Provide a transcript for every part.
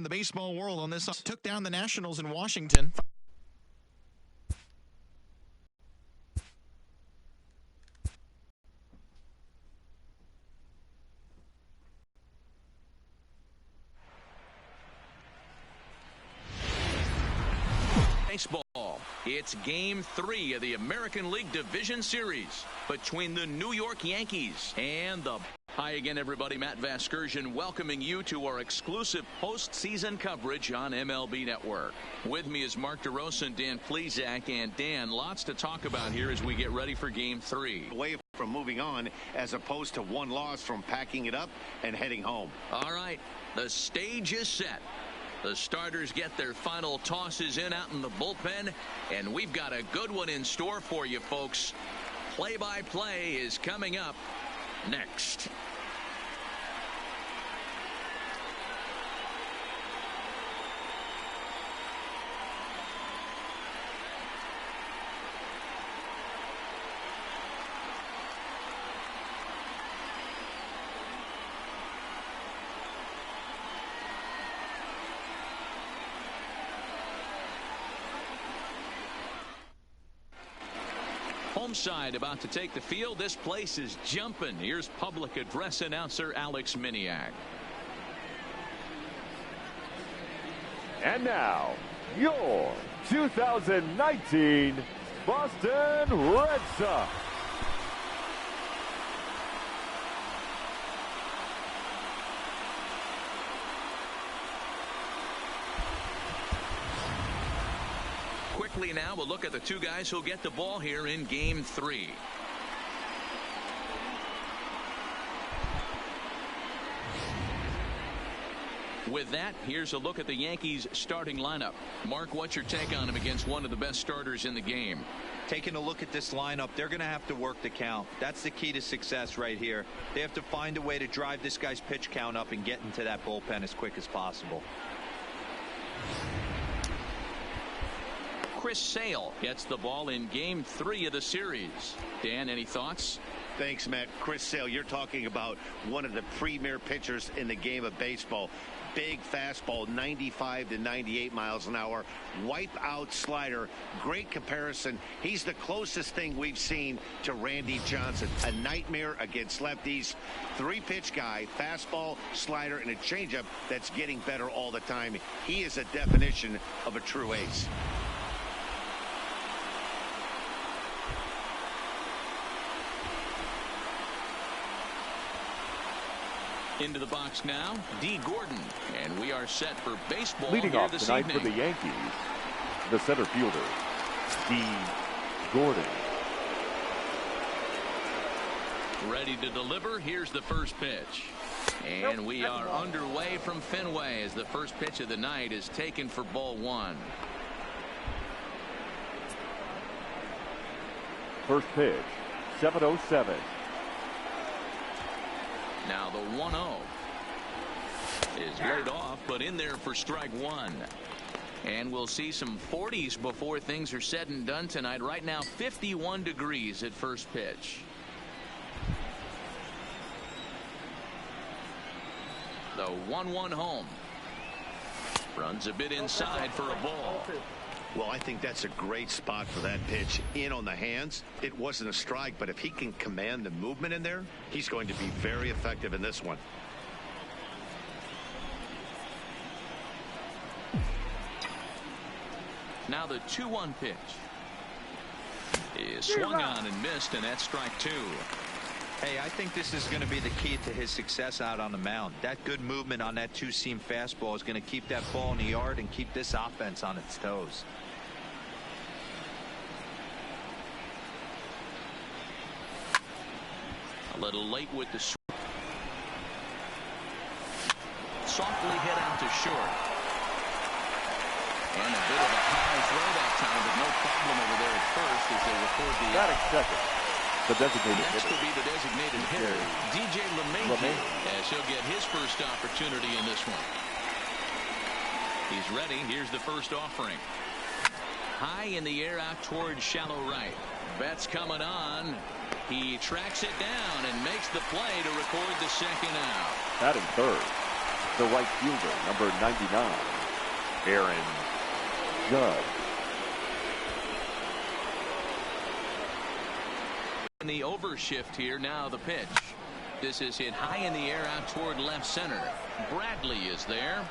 in the baseball world on this. Took down the Nationals in Washington. Baseball. It's Game 3 of the American League Division Series between the New York Yankees and the... Hi again, everybody. Matt Vasgersian welcoming you to our exclusive postseason coverage on MLB Network. With me is Mark DeRosa and Dan Plesac. And Dan, lots to talk about here as we get ready for Game 3. Away from moving on as opposed to one loss from packing it up and heading home. All right, the stage is set. The starters get their final tosses in out in the bullpen, and we've got a good one in store for you, folks. Play-by-play is coming up next. Home side about to take the field. This place is jumping. Here's public address announcer Alex Miniak. And now, your 2019 Boston Red Sox. Now we'll look at the two guys who'll get the ball here in Game 3. With that, here's a look at the Yankees starting lineup. Mark, what's your take on him against one of the best starters in the game? Taking a look at this lineup, they're going to have to work the count. That's the key to success right here. They have to find a way to drive this guy's pitch count up and get into that bullpen as quick as possible. Chris Sale gets the ball in Game 3 of the series. Dan, any thoughts? Thanks, Matt. Chris Sale, you're talking about one of the premier pitchers in the game of baseball. Big fastball, 95 to 98 miles an hour. Wipe out slider. Great comparison. He's the closest thing we've seen to Randy Johnson. A nightmare against lefties. Three-pitch guy, fastball, slider, and a changeup that's getting better all the time. He is a definition of a true ace. Into the box now, D. Gordon. And we are set for baseball leading here off this tonight evening. For the Yankees, the center fielder, D. Gordon. Ready to deliver. Here's the first pitch. And we are underway from Fenway as the first pitch of the night is taken for ball one. First pitch, 7:07. Now the 1-0 is laid off, but in there for strike one. And we'll see some 40s before things are said and done tonight. Right now, 51 degrees at first pitch. The 1-1 home. Runs a bit inside for a ball. Well, I think that's a great spot for that pitch. In on the hands. It wasn't a strike, but if he can command the movement in there, he's going to be very effective in this one. Now the 2-1 pitch is swung on and missed, and that's strike two. Hey, I think this is going to be the key to his success out on the mound. That good movement on that two-seam fastball is going to keep that ball in the yard and keep this offense on its toes. A little late with the softly hit out to short. And a bit of a high throw that time, but no problem over there at first as they record the batting second. The designated next hitter. will be the designated hitter, DJ LeMahieu, as he'll get his first opportunity in this one. He's ready. Here's the first offering. High in the air out towards shallow right. Betts coming on. He tracks it down and makes the play to record the second out. Batting third, The right fielder, number 99, Aaron Judge. In the overshift here, now the pitch. This is hit high in the air out toward left center. Bradley is there.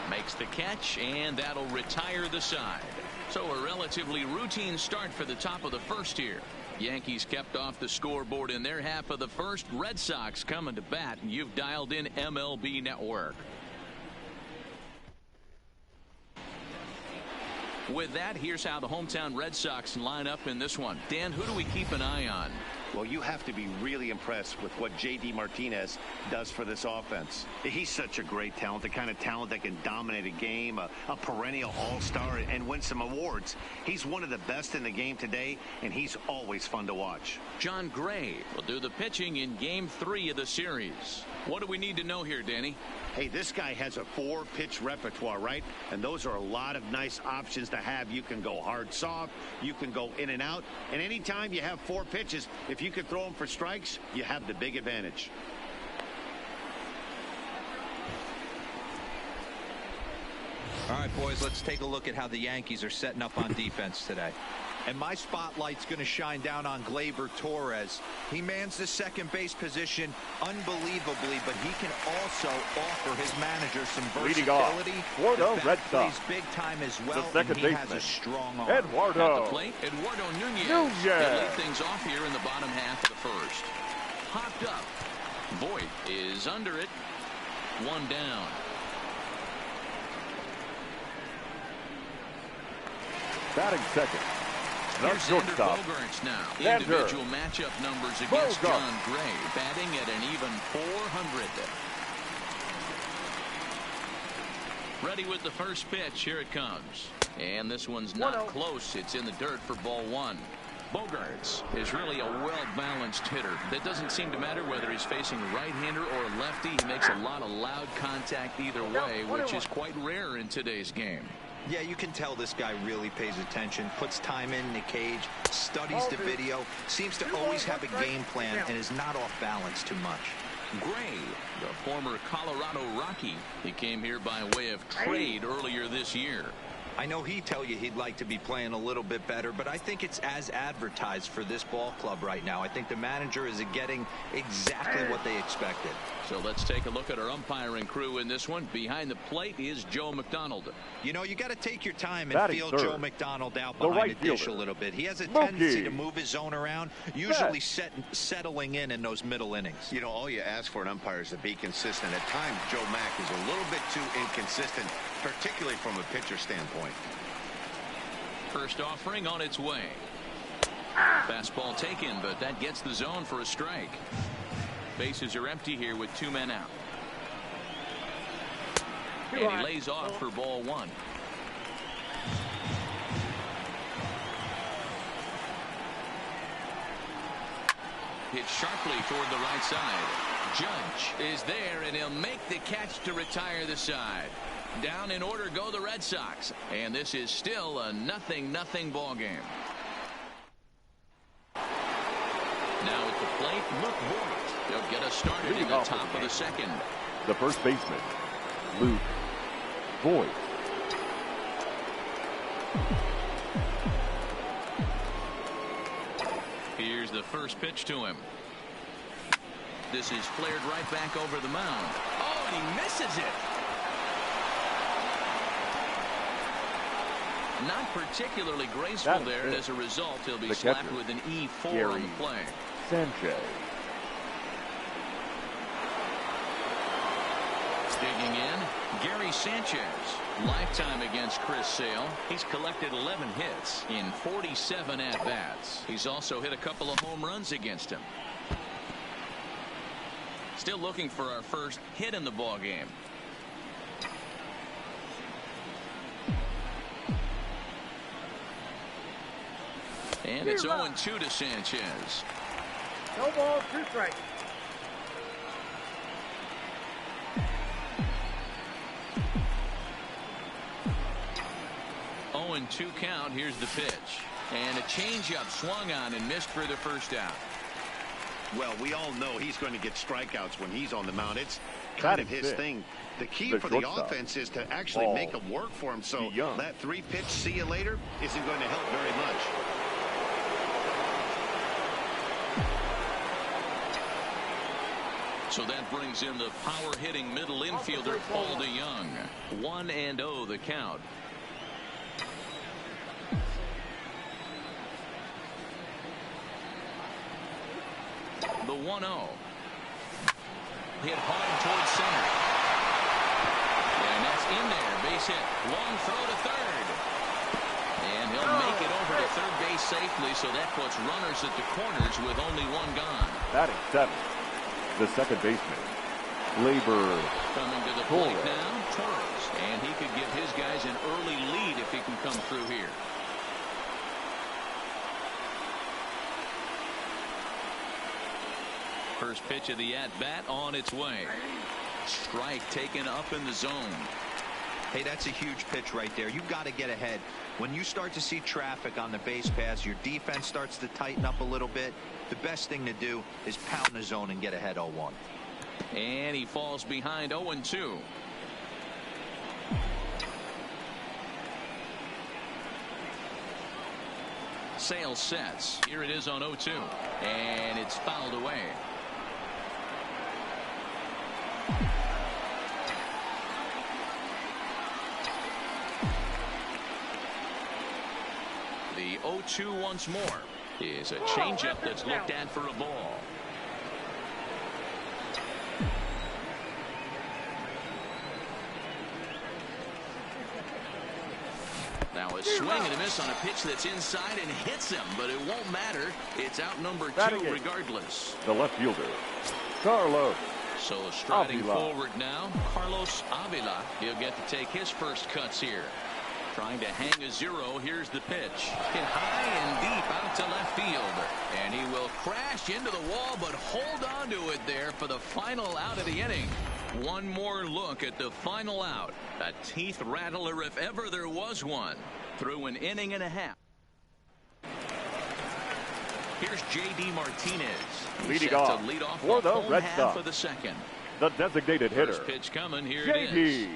Makes the catch, and that'll retire the side. So a relatively routine start for the top of the first here. Yankees kept off the scoreboard in their half of the first. Red Sox coming to bat, and you've dialed in MLB Network. With that, here's how the hometown Red Sox line up in this one. Dan, who do we keep an eye on? Well, you have to be really impressed with what J.D. Martinez does for this offense. He's such a great talent, the kind of talent that can dominate a game, a perennial all-star, and win some awards. He's one of the best in the game today, and he's always fun to watch. John Gray will do the pitching in Game 3 of the series. What do we need to know here, Danny? Hey, this guy has a 4-pitch repertoire, right? And those are a lot of nice options to have. You can go hard, soft. You can go in and out. And anytime you have 4 pitches, if you can throw them for strikes, you have the big advantage. All right, boys, let's take a look at how the Yankees are setting up on defense today. And my spotlight's going to shine down on Gleyber Torres. He mans the second base position unbelievably, but he can also offer his manager some versatility. For the Red plays Sox, big time as well, the second and he baseman, has a strong arm. Eduardo. At the plate, Eduardo Nunez. He'll lead things off here in the bottom half of the first. Hopped up. Voit is under it. 1 down. Batting second. Here's Xander Bogaerts now. Individual matchup numbers against John Gray, batting at an even .400. Ready with the first pitch. Here it comes. And this one's not close. It's in the dirt for ball 1. Bogaerts is really a well-balanced hitter. That doesn't seem to matter whether he's facing a right-hander or a lefty. He makes a lot of loud contact either way, which is quite rare in today's game. Yeah, you can tell this guy really pays attention, puts time in the cage, studies the video, seems to always have a game plan, and is not off balance too much. Gray, the former Colorado Rocky, he came here by way of trade earlier this year. I know he'd tell you he'd like to be playing a little bit better, but I think it's as advertised for this ball club right now. I think the manager is getting exactly what they expected. So let's take a look at our umpiring crew in this one. Behind the plate is Joe McDonald. You know, you got to take your time and feel Joe McDonald out behind the dish a little bit. He has a tendency to move his zone around, usually settling in those middle innings. You know, all you ask for an umpire is to be consistent. At times, Joe Mack is a little bit too inconsistent, particularly from a pitcher standpoint. First offering on its way. Fastball taken, but that gets the zone for a strike. Bases are empty here with 2 men out. And he lays off for ball 1. Hit sharply toward the right side. Judge is there, and he'll make the catch to retire the side. Down in order go the Red Sox, and this is still a 0-0 ball game. Now at the plate, Luke Voit. They'll get us started in the top of the second. The first baseman, Luke Voit. Here's the first pitch to him. This is flared right back over the mound. Oh, and he misses it. Not particularly graceful there, and as a result, he'll be slapped with an E4 on the play. Sanchez. Digging in, Gary Sanchez. Lifetime against Chris Sale. He's collected 11 hits in 47 at-bats. He's also hit a couple of home runs against him. Still looking for our first hit in the ballgame. And it's 0-2 to Sanchez. No ball, 2 strikes. And 2 count. Here's the pitch, and a changeup swung on and missed for the first out. Well, we all know he's going to get strikeouts when he's on the mound. kind of his thing. The key for the offense is to actually make them work for him. So that 3-pitch see you later isn't going to help very much. So that brings in the power-hitting middle infielder, Paul DeYoung. 1-0 the count. The 1-0. Hit hard towards center. And that's in there. Base hit. Long throw to third. And he'll make it over to third base safely, so that puts runners at the corners with only one gone. Batting seventh, the second baseman, Labor Coming to the plate now, Torres. And he could give his guys an early lead if he can come through here. First pitch of the at-bat on its way. Strike taken up in the zone. Hey, that's a huge pitch right there. You've got to get ahead. When you start to see traffic on the base paths, your defense starts to tighten up a little bit. The best thing to do is pound the zone and get ahead 0-1. And he falls behind 0-2. Sales sets. Here it is on 0-2. And it's fouled away. The 0-2 once more is a changeup that's looked at for a ball. Now a swing and a miss on a pitch that's inside and hits him, but it won't matter. It's out number 2 regardless. The left fielder, Carlos. So striding forward now, Carlos Avila. He'll get to take his first cuts here. Trying to hang a 0. Here's the pitch. Hit high and deep out to left field. And he will crash into the wall, but hold on to it there for the final out of the inning. One more look at the final out. A teeth rattler if ever there was one. Through an inning and a half. Here's J.D. Martinez. Leading off to lead off for the Red half Sox. of the second. The designated hitter. First pitch coming. Here J.D. it is.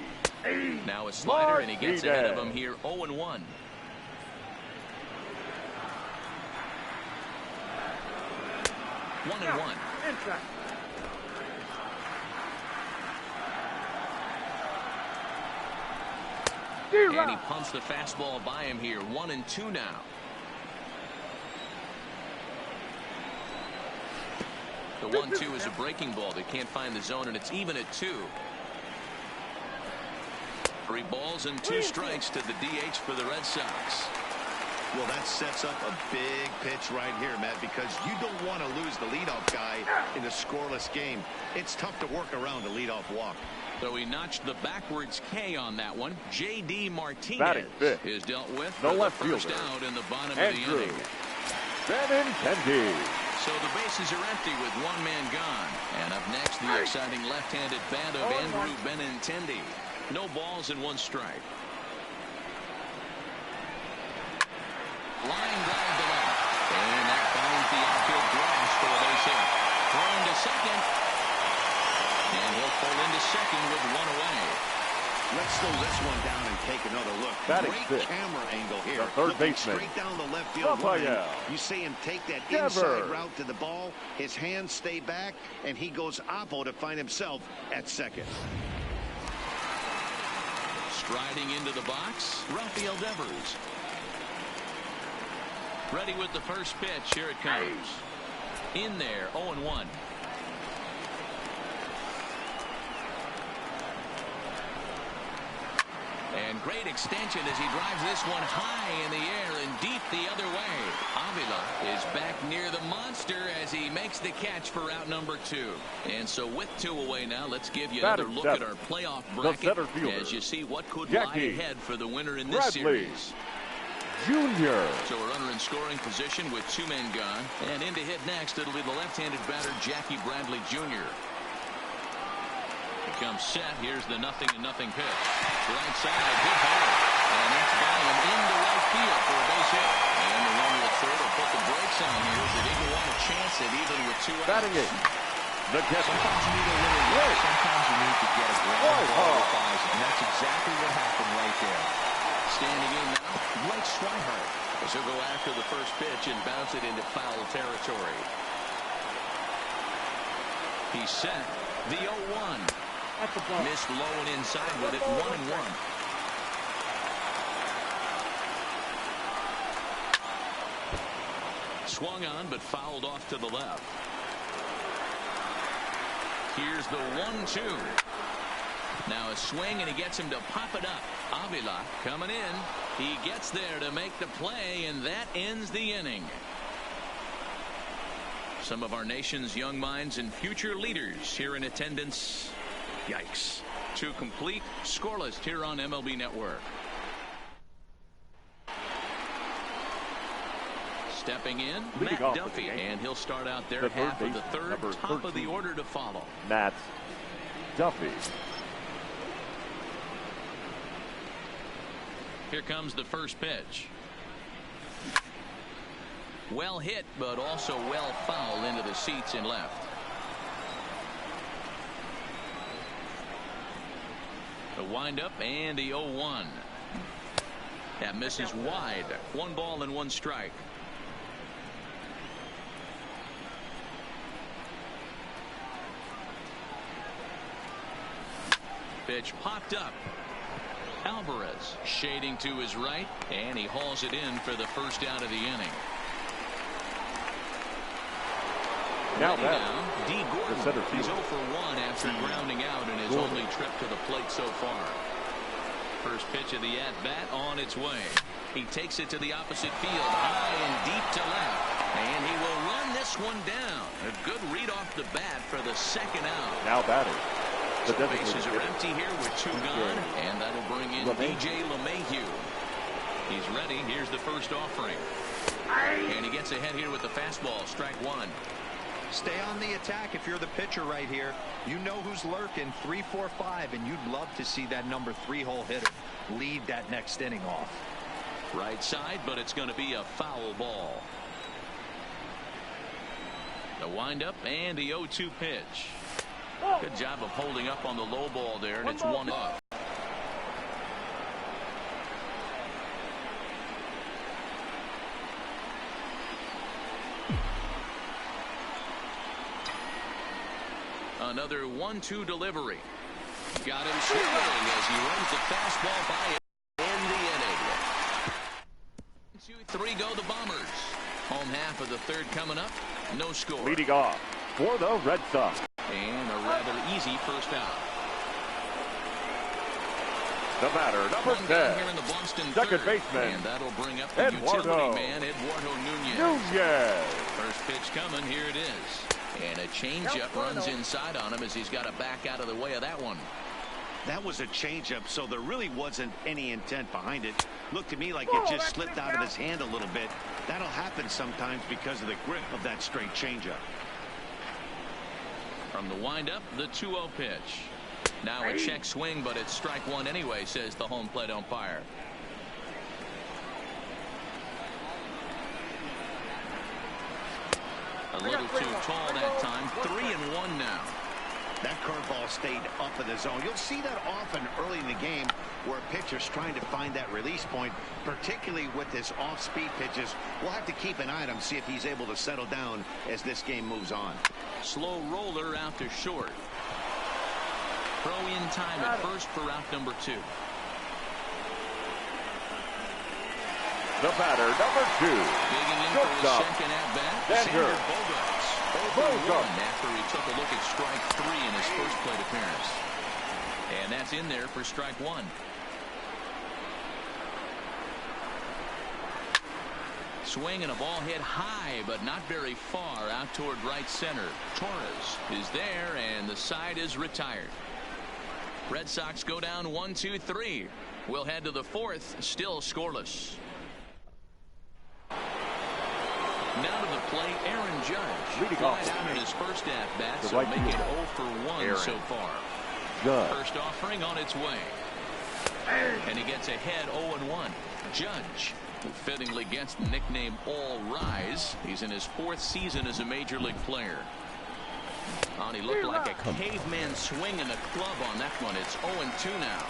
Now a slider, and he gets ahead of him here 0-1. 1-1. And he punts the fastball by him here. 1-2 now. The 1-2 is a breaking ball. They can't find the zone, and it's even at 2. 3 balls and 2 strikes to the DH for the Red Sox. Well, that sets up a big pitch right here, Matt, because you don't want to lose the leadoff guy in a scoreless game. It's tough to work around a leadoff walk. So he notched the backwards K on that one. J.D. Martinez is dealt with the left first fielder, out in the bottom of the Andrew inning. Benintendi. So the bases are empty with one man gone. And up next, the exciting left-handed bat of Andrew Benintendi. No balls and 1 strike. Line drive to left. And that finds the outfield grass for a base hit. Thrown to second. And he'll pull into second with 1 away. Let's slow this one down and take another look. Great camera angle here. The third Looking baseman, straight down the left field line. You see him take that inside route to the ball. His hands stay back, and he goes oppo to find himself at second. Striding into the box, Rafael Devers. Ready with the first pitch. Here it comes. In there, 0-1. And great extension as he drives this one high in the air and deep the other way. Avila is back near the monster as he makes the catch for out number 2. And so with 2 away now, let's give you another look at our playoff bracket as you see what could lie ahead for the winner in this series. Jr. So a runner in scoring position with 2 men gone. And in to hit next, it'll be the left-handed batter, Jackie Bradley Jr. He comes set. Here's the 0-0 pitch. Right side, hit hard. And that's by him into right field for a base hit. And the runner at third will put the brakes on here as they didn't want to chance it even with 2 outs. Batting 8, The catch. Sometimes you need a little work. Sometimes you need to get a ground ball with eyes, and that's exactly what happened right there. Standing in now, Blake Swihart. As he'll go after the first pitch and bounce it into foul territory. He's set. The 0-1. That's a ball. Missed low and inside with it. 1-1. Swung on, but fouled off to the left. Here's the 1-2. Now a swing, and he gets him to pop it up. Avila coming in. He gets there to make the play, and that ends the inning. Some of our nation's young minds and future leaders here in attendance. Yikes. 2 complete, scoreless here on MLB Network. Stepping in, Matt Duffy, and he'll start out there half of the third, top of the order to follow. Matt Duffy. Here comes the first pitch. Well hit, but also well fouled into the seats in left. The windup and the 0-1. That misses wide. 1 ball and 1 strike. Pitch popped up. Alvarez shading to his right, and he hauls it in for the first out of the inning. Now down, D. Gordon. He's 0 for 1 after grounding out in his only trip to the plate so far. First pitch of the at-bat on its way. He takes it to the opposite field, high and deep to left, and he will run this one down. A good read off the bat for the second out. Now batting. The bases are empty here with 2 gone, and that'll bring in DJ LeMahieu. He's ready. Here's the first offering. And he gets ahead here with the fastball. Strike 1. Stay on the attack if you're the pitcher right here. You know who's lurking. 3, 4, 5, and you'd love to see that number 3-hole hitter lead that next inning off. Right side, but it's going to be a foul ball. The windup and the 0-2 pitch. Good job of holding up on the low ball there, and it's 1 up. Another 1-2 delivery. Got him swinging as he runs the fastball by it in the inning. 2-3 go the Bombers. Home half of the third coming up. No score. Leading off for the Red Sox. And a rather easy first out. The batter, number 10, here in the Boston second third, baseman, and that'll bring up the utility man, Eduardo Nunez. First pitch coming, here it is. And a changeup runs inside on him as he's got to back out of the way of that one. That was a changeup, so there really wasn't any intent behind it. Looked to me like it just slipped out of his hand a little bit. That'll happen sometimes because of the grip of that straight changeup. From the windup, the 2-0 pitch. Now a check swing, but it's strike 1 anyway, says the home plate umpire. A little too tall that time. 3-1 now. That curveball stayed up in the zone. You'll see that often early in the game where a pitcher's trying to find that release point, particularly with his off-speed pitches. We'll have to keep an eye on him, see if he's able to settle down as this game moves on. Slow roller out to short. Throw in time at first for out number 2. The batter, number 2. Digging in for his second at-bat, Xander Bogaerts. 0-for-1 after he took a look at strike 3 in his first plate appearance. And that's in there for strike 1. Swing and a ball hit high, but not very far out toward right center. Torres is there, and the side is retired. Red Sox go down 1-2-3. We'll head to the 4th, still scoreless. Now to the plate, Aaron Judge. Flied out in his first at-bat, so make it 0-for-1 so far. First offering on its way. And he gets ahead 0-1. Judge, who fittingly gets the nickname All Rise. He's in his 4th season as a major league player. Oh, and he looked like a caveman swinging the club on that one. It's 0-2 now.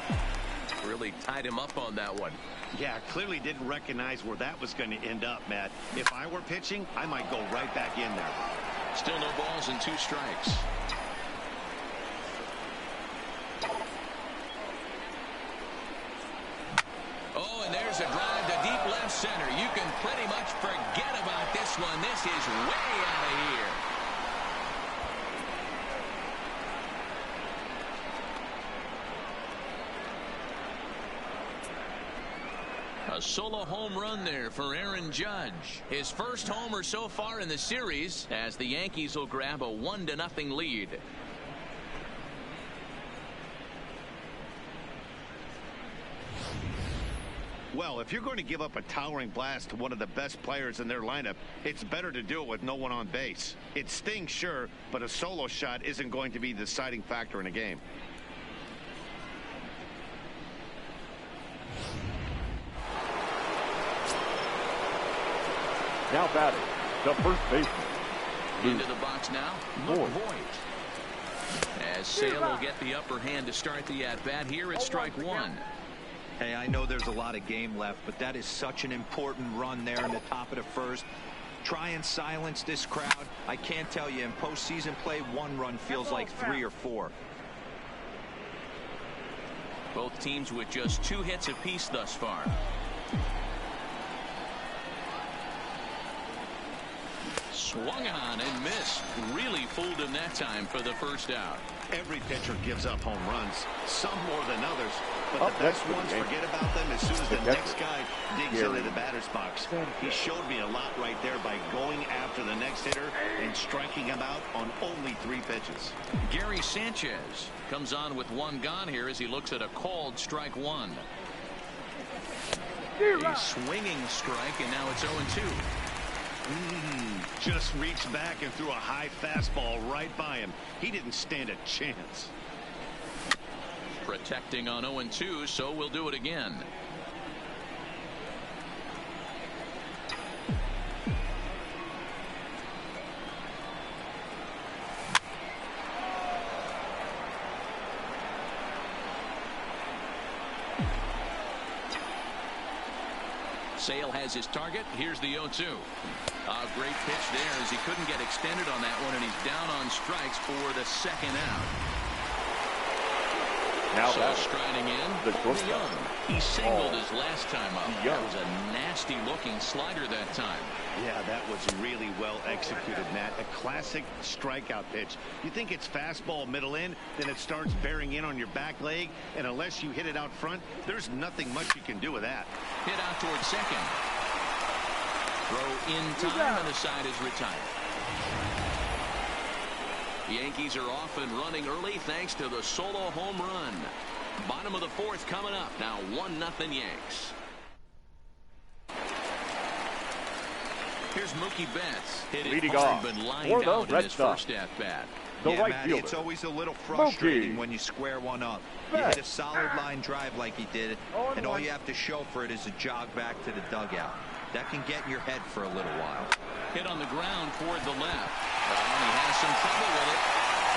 Really tied him up on that one. Yeah, clearly didn't recognize where that was going to end up, Matt. If I were pitching, I might go right back in there. Still no balls and 2 strikes. Oh, and there's a drive to deep left center. You can pretty much forget about this one. This is way out of here. A solo home run there for Aaron Judge. His first homer so far in the series as the Yankees will grab a 1-0 lead. Well, if you're going to give up a towering blast to one of the best players in their lineup, it's better to do it with no one on base. It stings, sure, but a solo shot isn't going to be the deciding factor in a game. Now batting, the first baseman. Into the box now, Voit. As Sale will get the upper hand to start the at-bat here at strike 1. Hey, I know there's a lot of game left, but that is such an important run there in the top of the first. Try and silence this crowd. I can't tell you, in postseason play, 1 run feels like 3 or 4. Both teams with just 2 hits apiece thus far. Swung on and missed. Really fooled him that time for the first out. Every pitcher gives up home runs, some more than others, but the best ones forget about them as soon as the next guy digs into the batter's box. He showed me a lot right there by going after the next hitter and striking him out on only 3 pitches. Gary Sanchez comes on with 1 gone here as he looks at a called strike 1. A swinging strike, and now it's 0-2. Just reached back and threw a high fastball right by him. He didn't stand a chance. Protecting on 0-2, so we'll do it again. Sale has his target. Here's the 0-2. A great pitch there as he couldn't get extended on that one, and he's down on strikes for the second out. Now so striding in, the shortstop. He singled his last time up. That was a nasty looking slider that time. Yeah, that was really well executed, Matt. A classic strikeout pitch. You think it's fastball middle in, then it starts bearing in on your back leg, and unless you hit it out front, there's nothing much you can do with that. Hit out towards second. Throw in time, and the side is retired. The Yankees are off and running early thanks to the solo home run. Bottom of the 4th coming up. Now 1-0 Yanks. Here's Mookie Betts. Hit it hard, but lined out in his first at-bat. Yeah, Matty, it's always a little frustrating when you square one up. You hit a solid line drive like he did, and all you have to show for it is a jog back to the dugout. That can get in your head for a little while. Hit on the ground toward the left. And he has some trouble with it.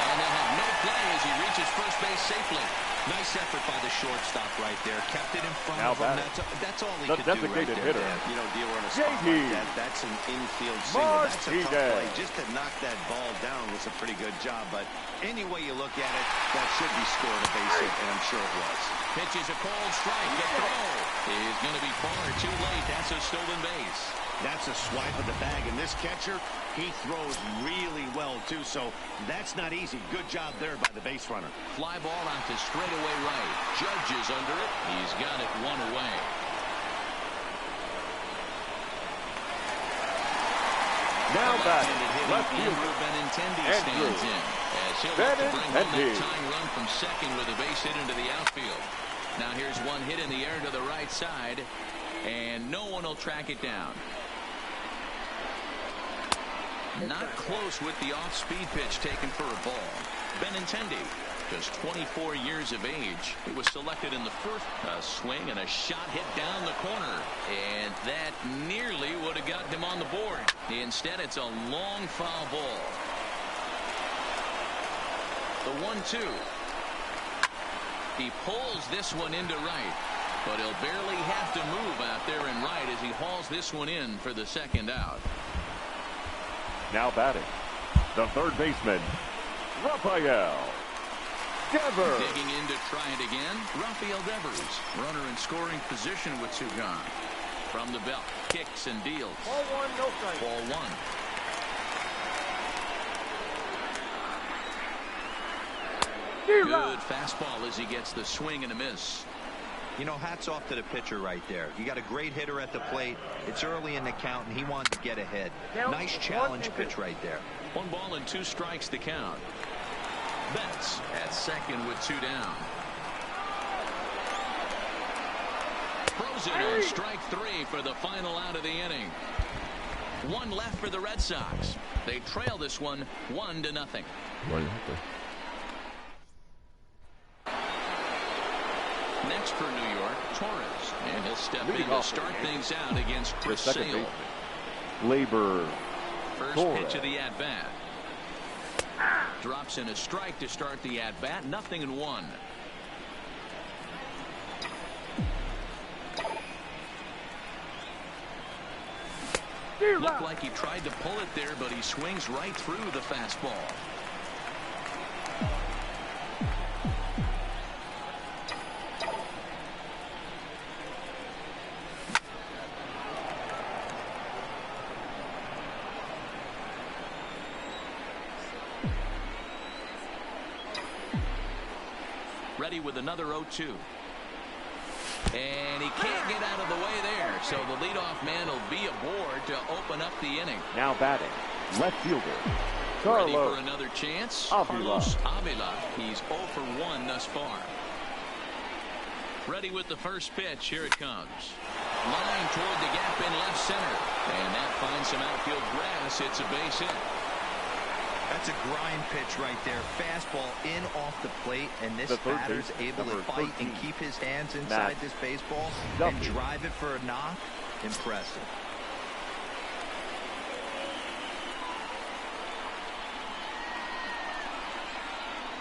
And they'll have no play as he reaches first base safely. Nice effort by the shortstop right there. Kept it in front of him. That's all he could do right there. Hitter. You know, dealer on a spot like that, that's an infield single. That's a tough play. Just to knock that ball down was a pretty good job. But any way you look at it, that should be scored a base hit, and I'm sure it was. Pitches a cold strike. The throw is going to be far too late. That's a stolen base. That's a swipe of the bag, and this catcher, he throws really well, too, so that's not easy. Good job there by the base runner. Fly ball out to straightaway right. Judge is under it. He's got it 1 away. Now back, left Andrew Benintendi stands in. As he'll have to bring home that tying run from second with a base hit into the outfield. Now here's one hit in the air to the right side, and no one will track it down. Not close with the off-speed pitch taken for a ball. Benintendi, just 24 years of age. He was selected in the first swing, and a shot hit down the corner. And that nearly would have gotten him on the board. Instead, it's a long foul ball. The 1-2. He pulls this one into right, but he'll barely have to move out there in right as he hauls this one in for the second out. Now batting, the third baseman, Rafael Devers. Digging in to try it again, Rafael Devers. Runner in scoring position with two gone. From the belt, kicks and deals. Ball one, no strike. Ball one. Good fastball as he gets the swing and a miss. You know, hats off to the pitcher right there. You got a great hitter at the plate. It's early in the count, and he wanted to get ahead. Nice challenge pitch right there. 1 ball and 2 strikes to count. Betts at second with 2 down. Throws it on strike 3 for the final out of the inning. 1 left for the Red Sox. They trail this one 1-0. Next for New York, Torres, and he'll step in to start things out against Chris Sale. Labor. First Torres. pitch of the at-bat. Drops in a strike to start the at-bat. 0-1. Looked like he tried to pull it there, but he swings right through the fastball. Ready with another 0-2. And he can't get out of the way there, so the leadoff man will be aboard to open up the inning. Now batting, left fielder, Ready Carlos for another chance? Avila. Carlos Avila. He's 0 for 1 thus far. Ready with the first pitch. Here it comes. Line toward the gap in left center. And that finds some outfield grass. It's a base hit. That's a grind pitch right there. Fastball in off the plate, and this batter's able to fight and keep his hands inside this baseball and drive it for a knock. Impressive.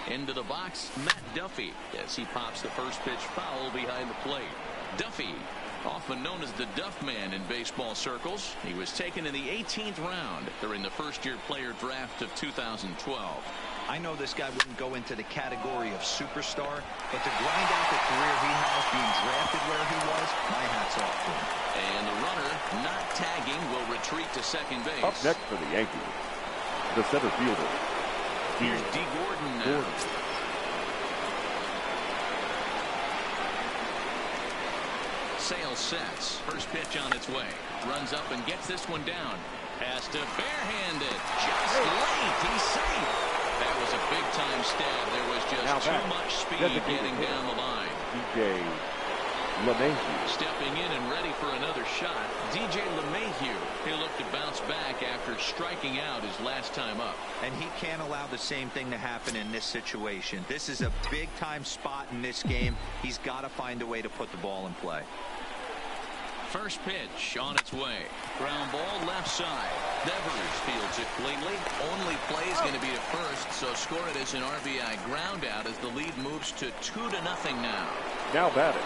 Into the box, Matt Duffy, as he pops the first pitch foul behind the plate. Duffy, often known as the Duff Man in baseball circles. He was taken in the 18th round during the first-year player draft of 2012. I know this guy wouldn't go into the category of superstar, but to grind out the career he has being drafted where he was, my hat's off to him. And the runner, not tagging, will retreat to second base. Up next for the Yankees, the center fielder. Here's D. Gordon now. Sale sets. First pitch on its way. Runs up and gets this one down. Has to barehand it. Just late. He's safe. That was a big-time stab. There was just too much speed getting down the line. DJ LeMahieu. Stepping in and ready for another shot, DJ LeMahieu. He'll look to bounce back after striking out his last time up. And he can't allow the same thing to happen in this situation. This is a big-time spot in this game. He's got to find a way to put the ball in play. First pitch on its way. Ground ball left side. Devers fields it cleanly. Only play is going to be to first, so score it as an RBI ground out as the lead moves to 2-0 now. Now batting,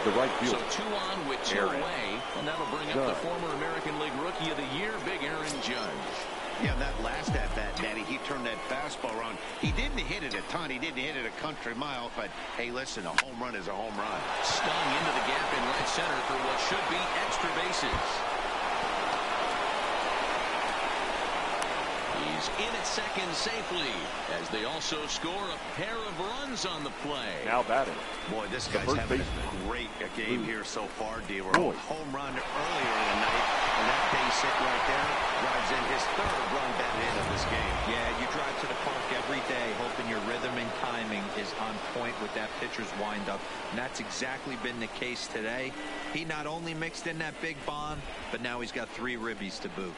the right fielder. So 2 on with 2 away, and that'll bring up the former American League Rookie of the Year, Big Aaron Judge. Yeah, that last at-bat, Daddy, he turned that fastball around. He didn't hit it a ton. He didn't hit it a country mile, but, hey, listen, a home run is a home run. Stung into the gap in right center for what should be extra bases. He's in at second safely, as they also score a pair of runs on the play. Now batting. Boy, this guy's having a great game here so far, D. Home run earlier in the night, and that base hit right there drives in his third run batted in of this game. Yeah, you drive to the park every day hoping your rhythm and timing is on point with that pitcher's windup, and that's exactly been the case today. He not only mixed in that big bomb, but now he's got 3 ribbies to boot.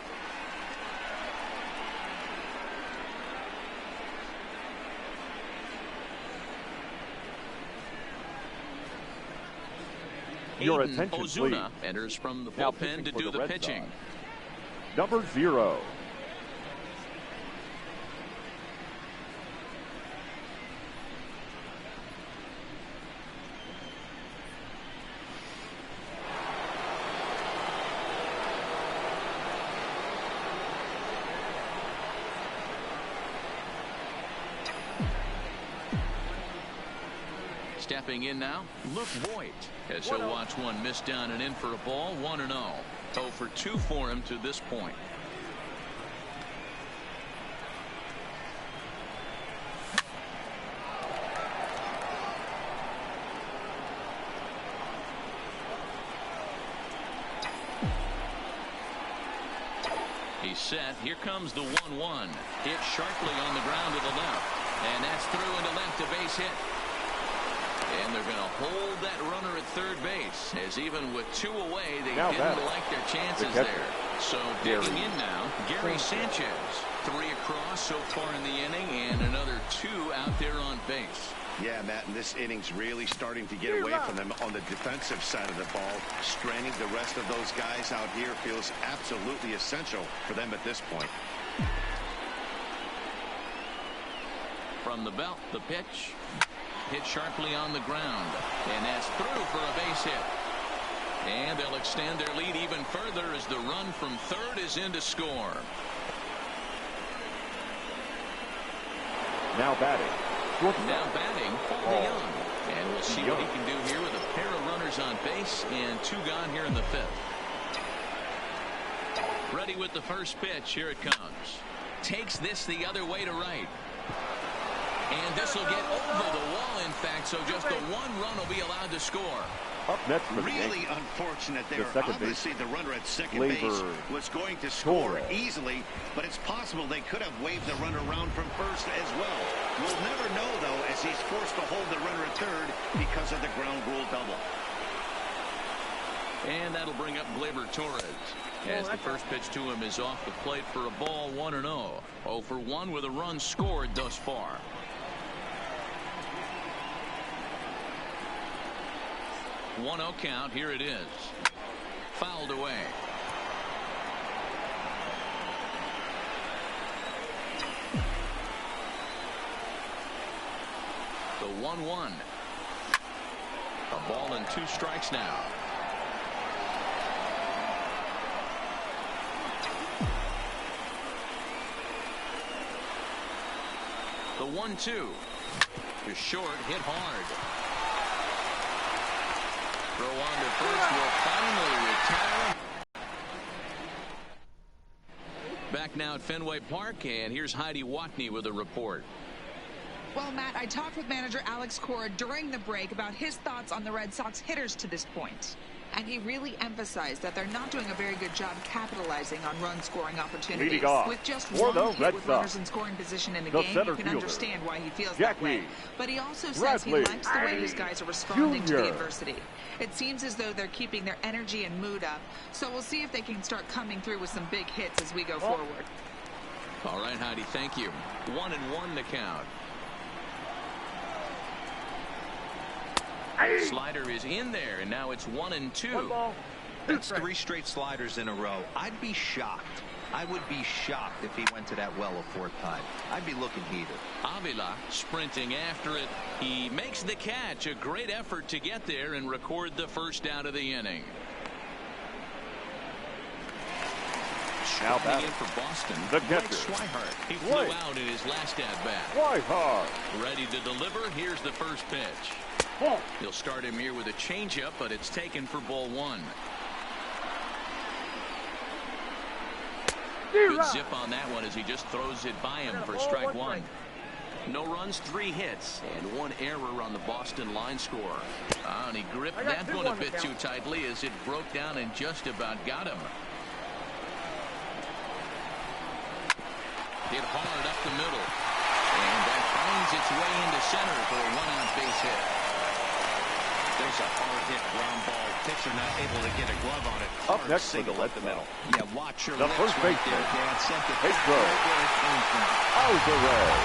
Your attention, Ozuna please. enters from the bullpen to do the pitching. Number 0. Stepping in now, Luke Voigt, as he'll watch one miss down and in for a ball. 1-0. 0 for 2 for him to this point. He's set. Here comes the 1-1. Hit sharply on the ground to the left. And that's through into left, a base hit. And they're going to hold that runner at third base, as even with 2 away, they didn't like their chances there. So digging in now, Gary Sanchez. 3 across so far in the inning, and another 2 out there on base. Yeah, Matt, and this inning's really starting to get away from them on the defensive side of the ball. Straining the rest of those guys out here feels absolutely essential for them at this point. From the belt, the pitch. Hit sharply on the ground, and that's through for a base hit. And they'll extend their lead even further as the run from third is in to score. Now batting. Now batting, Paul DeYoung. And we'll see what he can do here with a pair of runners on base and 2 gone here in the 5th. Ready with the first pitch. Here it comes. Takes this the other way to right. And this will get over the wall, in fact, so just the 1 run will be allowed to score. Up next for really unfortunate there. Obviously, the runner at second base was going to score easily, but it's possible they could have waved the runner around from first as well. We'll never know, though, as he's forced to hold the runner at third because of the ground rule double. And that'll bring up Gleyber Torres, as the first pitch to him is off the plate for a ball. 1-0. 0 for 1 with a run scored thus far. 1-0 count. Here it is. Fouled away. The 1-1. A ball and 2 strikes now. The 1-2 is short, hit hard. Throw on to first will finally retire. Back now at Fenway Park, and here's Heidi Watney with a report. Well, Matt, I talked with manager Alex Cora during the break about his thoughts on the Red Sox hitters to this point. And he really emphasized that they're not doing a very good job capitalizing on run-scoring opportunities. With just one hit with runners in scoring position in the game, you can understand why he feels that way. But he also says he likes the way his guys are responding to the adversity. It seems as though they're keeping their energy and mood up. So we'll see if they can start coming through with some big hits as we go forward. All right, Heidi, thank you. 1-1 to count. Slider is in there, and now it's 1-2. That's 3 straight sliders in a row. I'd be shocked. I would be shocked if he went to that well a 4th time. I'd be looking heated. Avila sprinting after it. He makes the catch. A great effort to get there and record the first out of the inning. Now batting in for Boston, the catcher. Swihart. He flew out in his last at-bat. Swihart. Ready to deliver. Here's the first pitch. He'll start him here with a changeup, but it's taken for ball 1. Good zip on that one as he just throws it by him for strike 1. No runs, 3 hits, and 1 error on the Boston line score. And he gripped that one a bit too tightly as it broke down and just about got him. Hit hard up the middle. And that finds its way into center for a 1-out base hit. There's a hard hit ground ball. Pitcher not able to get a glove on it. Up next for the left middle. Yeah, watch your the first right baseman. there, Dan. Sent it Pedro Alvarez.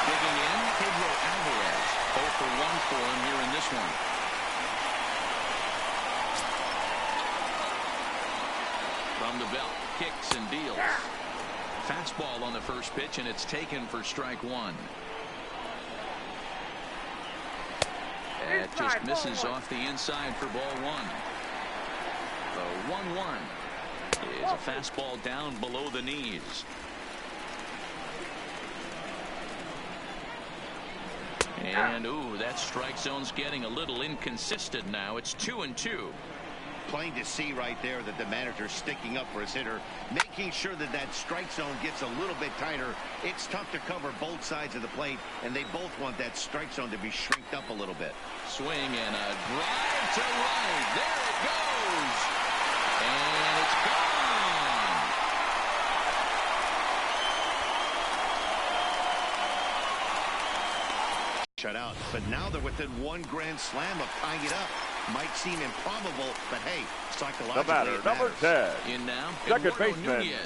Digging in, Pedro Alvarez. 0 for 1 for him here in this one. From the belt, kicks and deals. Fastball on the first pitch, and it's taken for strike 1. It just misses off the inside for ball 1. The 1-1 is a fastball down below the knees. And, ooh, that strike zone's getting a little inconsistent now. It's 2-2. Plain to see right there that the manager's sticking up for his hitter, making sure that that strike zone gets a little bit tighter. It's tough to cover both sides of the plate, and they both want that strike zone to be shrinked up a little bit. Swing and a drive to right. There it goes. And it's gone. Shut out, but now they're within one grand slam of tying it up. Might seem improbable, but hey, psychologically the batter, it number matters. 10. In now, Second Eduardo baseman, Nunez.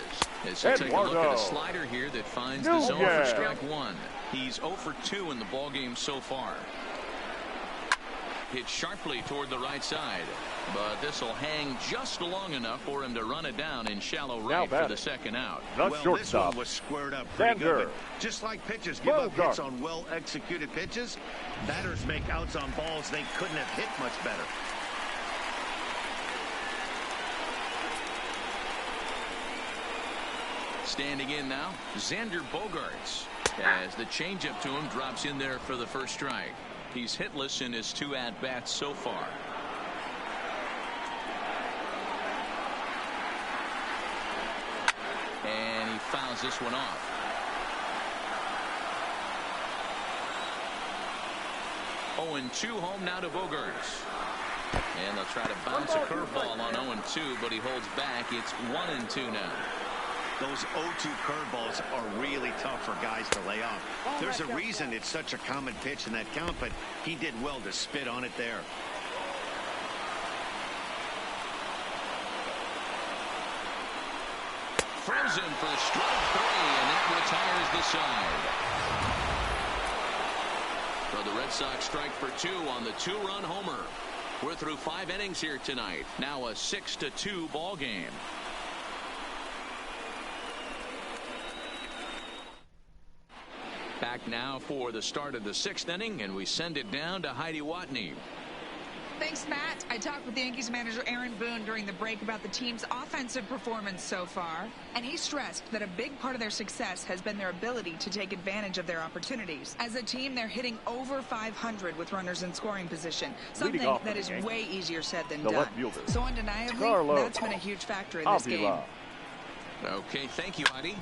As he'll take a look at a slider here that finds the zone for strike one. He's 0 for 2 in the ballgame so far. Hit sharply toward the right side, but this will hang just long enough for him to run it down in shallow right for the second out. Well, this one was squared up pretty good. Just like pitchers give up hits on well-executed pitches, batters make outs on balls they couldn't have hit much better. Standing in now, Xander Bogaerts, as the changeup to him drops in there for the first strike. He's hitless in his 2 at-bats so far. And he fouls this one off. Oh, and 2 home now to Bogaerts. And they'll try to bounce a curveball on 0-2, but he holds back. It's 1-2 now. Those 0-2 curveballs are really tough for guys to lay off. There's a reason it's such a common pitch in that count, but he did well to spit on it there. Throws him for strike 3, and that retires the side. So the Red Sox strike for 2 on the 2-run homer. We're through 5 innings here tonight. Now a 6-2 ball game. Back now for the start of the 6th inning, and we send it down to Heidi Watney. Thanks, Matt. I talked with Yankees manager Aaron Boone during the break about the team's offensive performance so far, and he stressed that a big part of their success has been their ability to take advantage of their opportunities. As a team, they're hitting over 500 with runners in scoring position, something that is way easier said than done. So undeniably, that's been a huge factor in this game. Okay, thank you, Heidi.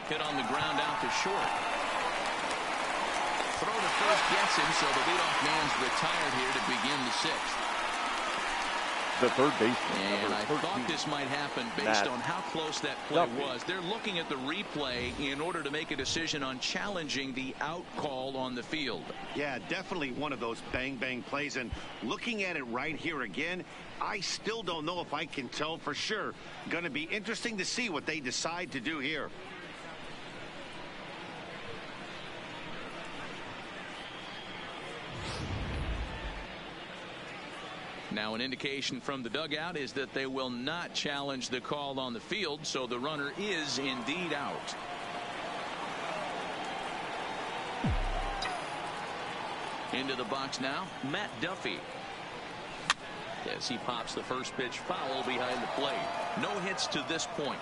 Hit on the ground out to short. Throw to first gets him, so the leadoff man's retired here to begin the 6th. The third baseman. And I thought this might happen based on how close that play was. They're looking at the replay in order to make a decision on challenging the out call on the field. Yeah, definitely one of those bang-bang plays. And looking at it right here again, I still don't know if I can tell for sure. Going to be interesting to see what they decide to do here. Now, an indication from the dugout is that they will not challenge the call on the field, so the runner is indeed out. Into the box now, Matt Duffy. As he pops the first pitch foul behind the plate. No hits to this point.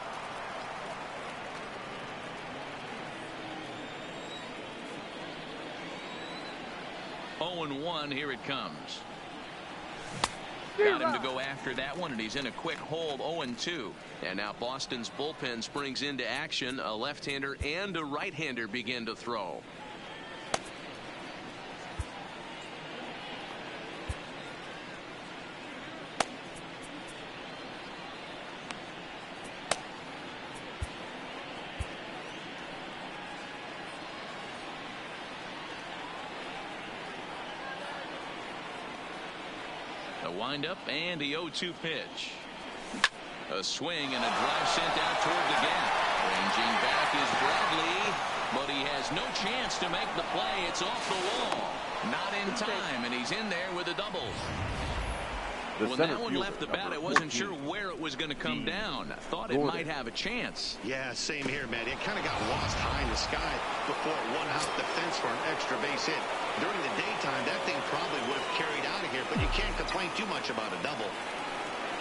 Oh, and 1, here it comes. Got him to go after that one, and he's in a quick hold, 0-2. And now Boston's bullpen springs into action. A left-hander and a right-hander begin to throw. Windup and the 0-2 pitch. A swing and a drive sent out toward the gap. Ranging back is Bradley, but he has no chance to make the play. It's off the wall. Not in time, and he's in there with a double. When that one left the bat, I wasn't sure where it was going to come down. I thought it might have a chance. Yeah, same here, man. It kind of got lost high in the sky before it won out the fence for an extra base hit. During the daytime, that thing probably would have carried out of here, but you can't complain too much about a double.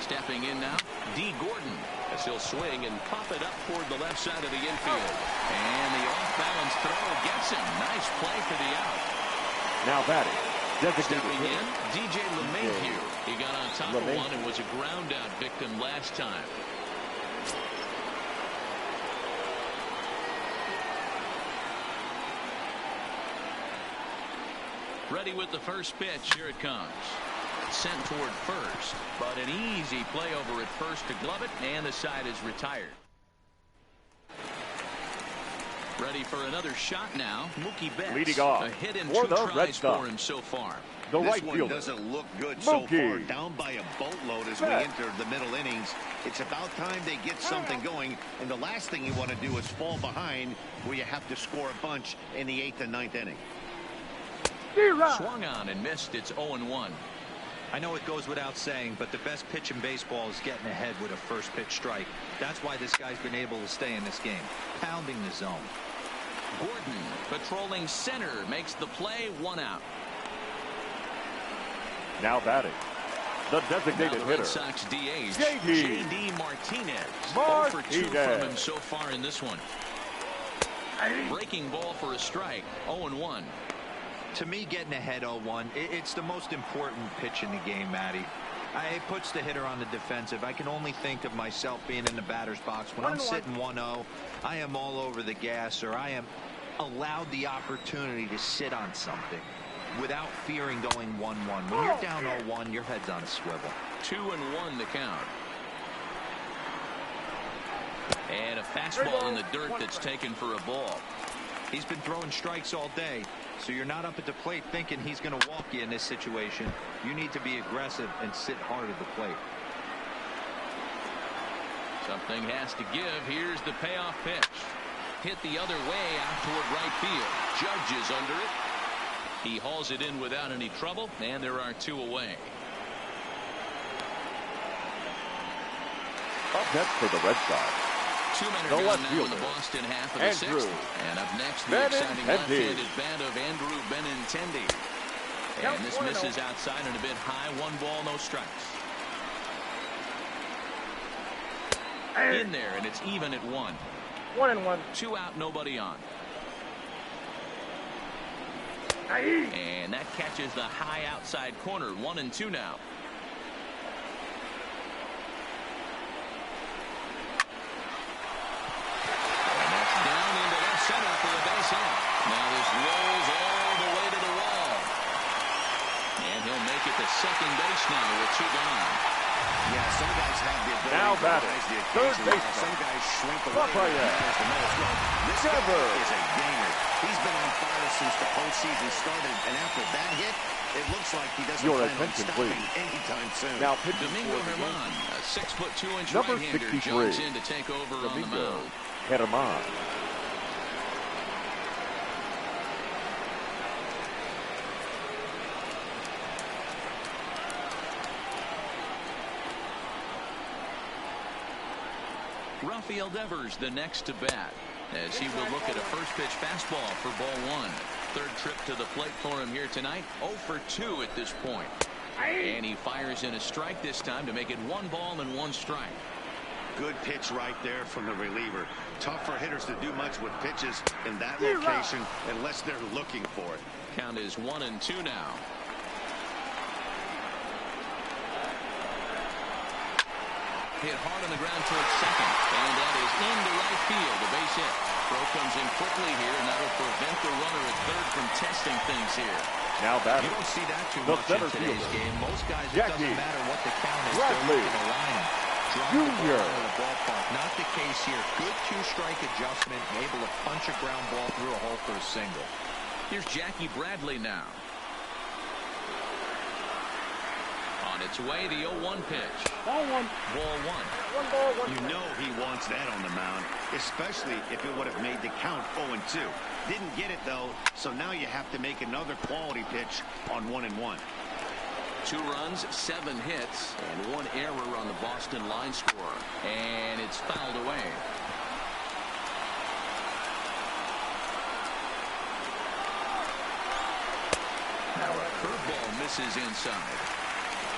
Stepping in now, D. Gordon, as he'll swing and pop it up toward the left side of the infield. And the off-balance throw gets him. Nice play for the out. Now batting. Stepping in, DJ LeMahieu. He got on top of one and was a ground out victim last time. Ready with the first pitch. Here it comes. Sent toward first, but an easy play over at first to glove it, and the side is retired. Ready for another shot now. Mookie Betts. Leading off a hit in for 2 the Red tries Sox. for him so far. The This right one fielder. doesn't look good so Mookie far. Down by a boatload as we Betts. enter the middle innings. It's about time they get something going. And the last thing you want to do is fall behind where you have to score a bunch in the 8th and 9th inning. Swung on and missed. It's 0-1. I know it goes without saying, but the best pitch in baseball is getting ahead with a first pitch strike. That's why this guy's been able to stay in this game, pounding the zone. Gordon patrolling center makes the play. 1 out. Now batting. The designated Now the hitter. Red Sox DH JD JD Martinez. 0 for 2 Martinez. from him so far in this one. Breaking ball for a strike. 0-1. To me, getting ahead 0-1, it's the most important pitch in the game, Matty. It puts the hitter on the defensive. I can only think of myself being in the batter's box. When I'm sitting 1-0, I am all over the gas, or I am allowed the opportunity to sit on something without fearing going 1-1. When you're down 0-1, your head's on a swivel. 2-1 the count. And a fastball in the dirt that's taken for a ball. He's been throwing strikes all day, so you're not up at the plate thinking he's going to walk you in this situation. You need to be aggressive and sit hard at the plate. Something has to give. Here's the payoff pitch. Hit the other way out toward right field. Judge is under it. He hauls it in without any trouble, and there are 2 away. Up next for the Red Sox. 2 men The are left gone now in the fielder, Boston half of the Andrew 6th. And up next, the Benintendi. exciting left-handed bat of Andrew Benintendi. And this misses outside and a bit high. 1 ball, no strikes. In there, and it's even at 1. 1-1. 2 out, nobody on. And that catches the high outside corner. 1-2 now. And that's down into left center for a base hit. Now this rolls all the way to the wall. And he'll make it to second base now with 2 gone. Yeah, some guys have the ability Now to batting. rise the Third occasion, baseman. while some guys shrink away. Rafael. The most. Look, this guy Trevor. is a gainer. He's been on fire since the postseason started, and after that hit, it looks like he doesn't Your plan on attention, stopping please. anytime soon. Now pitching Domingo for the game. Germán, a 6'2" Number right-hander, 63. jumps in to take over on the Domingo mound. Germán. Rafael Devers the next to bat, as he will look at a first pitch fastball for ball 1. Third trip to the plate for him here tonight. 0 for 2 at this point. And he fires in a strike this time to make it 1 ball and 1 strike. Good pitch right there from the reliever. Tough for hitters to do much with pitches in that location unless they're looking for it. Count is 1-2 now. Hit hard on the ground towards second, and that is into right field. A base hit. Throw comes in quickly here, and that'll prevent the runner at third from testing things here. Now batting. You don't see that too The much in center today's fielder, game. Most guys, it Jackie doesn't matter what the count is. Bradley They're looking to line them. Drop the ball Jr. out of the ballpark. Not the case here. Good 2-strike adjustment, and able to punch a ground ball through a hole for a single. Here's Jackie Bradley now. On its way, the 0-1 pitch. Ball 1. Ball 1. 1 ball, 1 You strike. know he wants that on the mound, especially if it would have made the count 0-2. Didn't get it, though, so now you have to make another quality pitch on 1-1. 2 runs, 7 hits, and 1 error on the Boston line score. And it's fouled away. Now a curveball misses inside.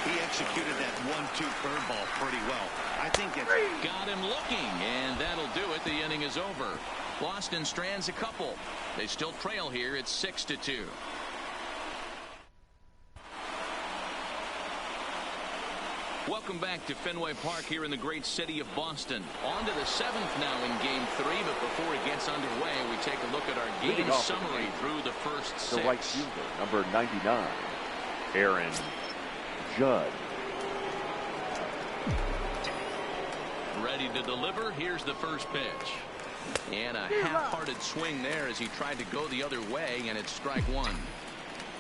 He executed that 1-2 curveball pretty well. I think it's... Got him looking, and that'll do it. The inning is over. Boston strands a couple. They still trail here. It's 6-2. Welcome back to Fenway Park here in the great city of Boston. On to the 7th now in Game 3, but before it gets underway, we take a look at our game summary through the first 6. The right fielder, number 99, Aaron Judd. Ready to deliver. Here's the first pitch. And a half-hearted swing there as he tried to go the other way, and it's strike 1.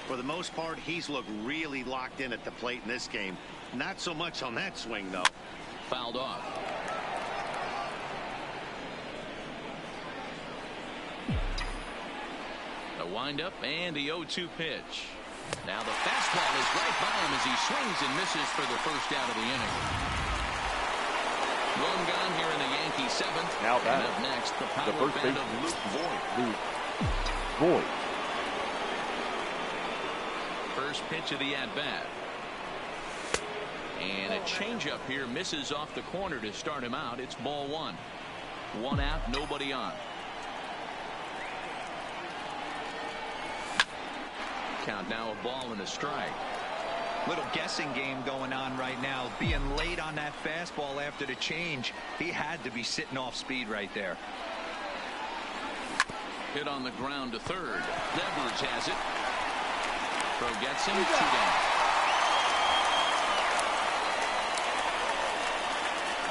For the most part, he's looked really locked in at the plate in this game. Not so much on that swing, though. Fouled off. A windup and the 0-2 pitch. Now the fastball is right by him as he swings and misses for the first out of the inning. One gone here in the Yankee 7th. Now and up next, the power bat of Luke Voigt. Voigt. First pitch of the at-bat. And a changeup here misses off the corner to start him out. It's ball 1. 1 out, nobody on. Count now a ball and a strike. Little guessing game going on right now. Being late on that fastball after the change. He had to be sitting off speed right there. Hit on the ground to third. Devers has it. Throw gets him. 2 down.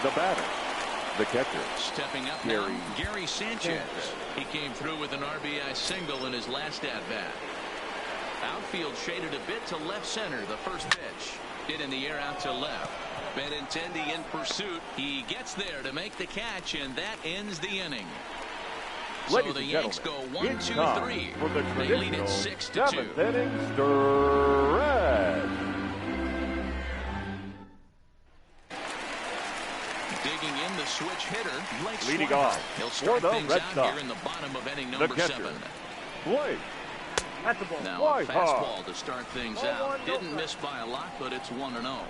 The batter, the catcher. Stepping up now, Gary Sanchez. He came through with an RBI single in his last at-bat. Outfield shaded a bit to left center. The first pitch. Hit in the air out to left. Benintendi in pursuit. He gets there to make the catch, and that ends the inning. Ladies so the and Yanks go 1, 2, 3. For the they lead it 6-2. 7th inning stretch. Digging in the switch hitter, Blake Leading Swihart. off He'll start for the things Red out Sox. here in the bottom of inning The number catcher, 7. Blake. That's the ball. Now a fastball to start things out. Didn't miss by a lot, but it's 1-0.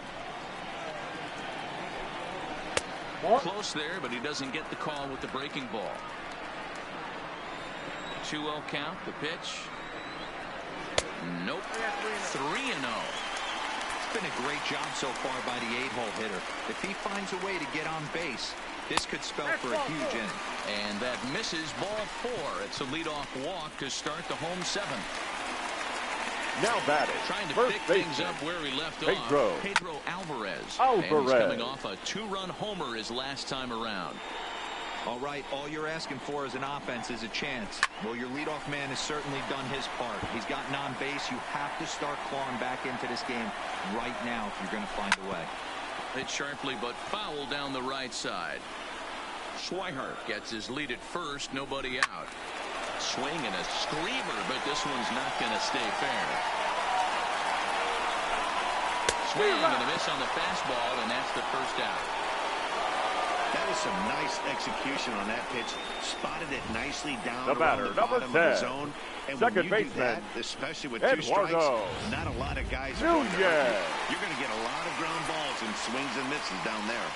Close there, but he doesn't get the call with the breaking ball. 2-0 count. The pitch. Nope. 3-0. It's been a great job so far by the 8-hole hitter. If he finds a way to get on base, this could spell for a huge inning. And that misses ball 4. It's a leadoff walk to start the home 7th. Now batting. Trying to First pick baseman, things up where he left Pedro. off. Pedro Alvarez. Alvarez. And he's coming off a 2-run homer his last time around. All right, all you're asking for as an offense is a chance. Well, your leadoff man has certainly done his part. He's gotten on base. You have to start clawing back into this game right now if you're going to find a way. Hit sharply but foul down the right side. Swihart gets his lead at first. Nobody out. Swing and a screamer, but this one's not going to stay fair. Swing and a miss on the fastball, and that's the first out. That was some nice execution on that pitch. Spotted it nicely down The batter, around the number bottom 10. of the zone. And Second when you do baseman, that, especially with Eduardo 2 strikes, not a lot of guys are going to hurt Nunez. you. You're going to get a lot of ground balls and swings and misses down there.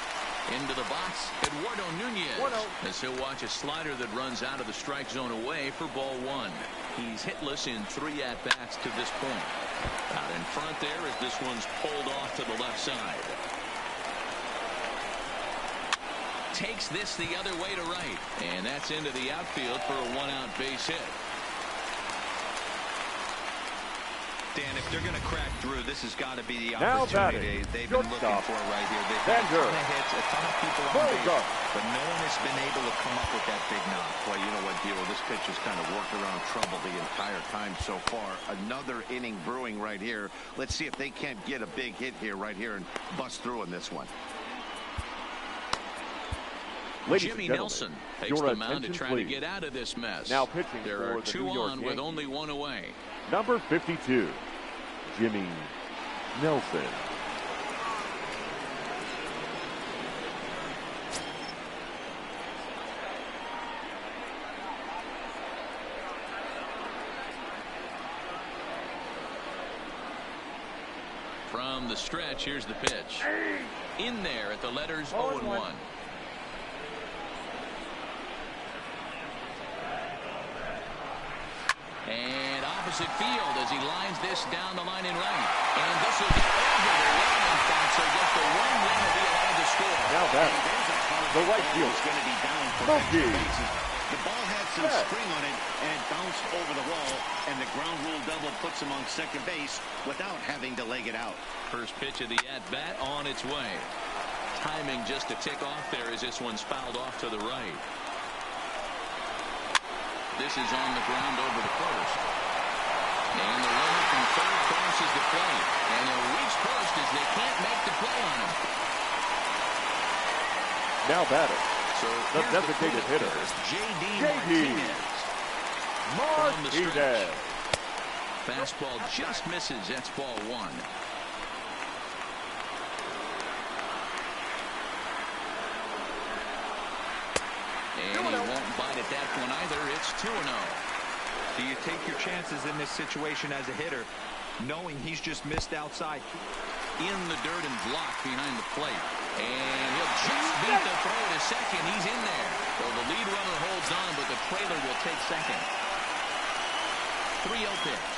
Into the box, Eduardo Nunez. As he'll watch a slider that runs out of the strike zone away for ball 1. He's hitless in 3 at-bats to this point. Out in front there as this one's pulled off to the left side. Takes this the other way to right. And that's into the outfield for a 1-out base hit. Dan, if they're going to crack through, this has got to be the Now opportunity they've been looking for right here. They've had a ton of hits, a ton of people on base, but no one has been able to come up with that big knock. Well, you know what, Dilo, this pitch has kind of worked around trouble the entire time so far. Another inning brewing right here. Let's see if they can't get a big hit here right here and bust through in this one. Jimmy Nelson takes the mound to try to get out of this mess. Now pitching there for are the 2 New York on with Yankees. only 1 away. Number 52, Jimmy Nelson. From the stretch, here's the pitch. In there at the letters 0-1. And opposite field as he lines this down the line in right. And this will get over the wall and spot, so just the one run will be allowed to score. Now that the right field is going to be down for extra bases. The ball had some spring on it, and it bounced over the wall, and the ground rule double puts him on second base without having to leg it out. First pitch of the at-bat on its way. Timing just a tick off there as this one's fouled off to the right. This is on the ground over to first. And the runner from third crosses the plate. And he'll reach first as they can't make the play on him. now batter. So The designated hitter, J.D. Martinez. Fastball just misses. That's ball one. And he won't bite at that one either. It's 2-0. Do you take your chances in this situation as a hitter, knowing he's just missed outside? In the dirt and blocked behind the plate. And he'll just beat the throw to second. He's in there. So the lead runner holds on, but the trailer will take second. 3-0 pitch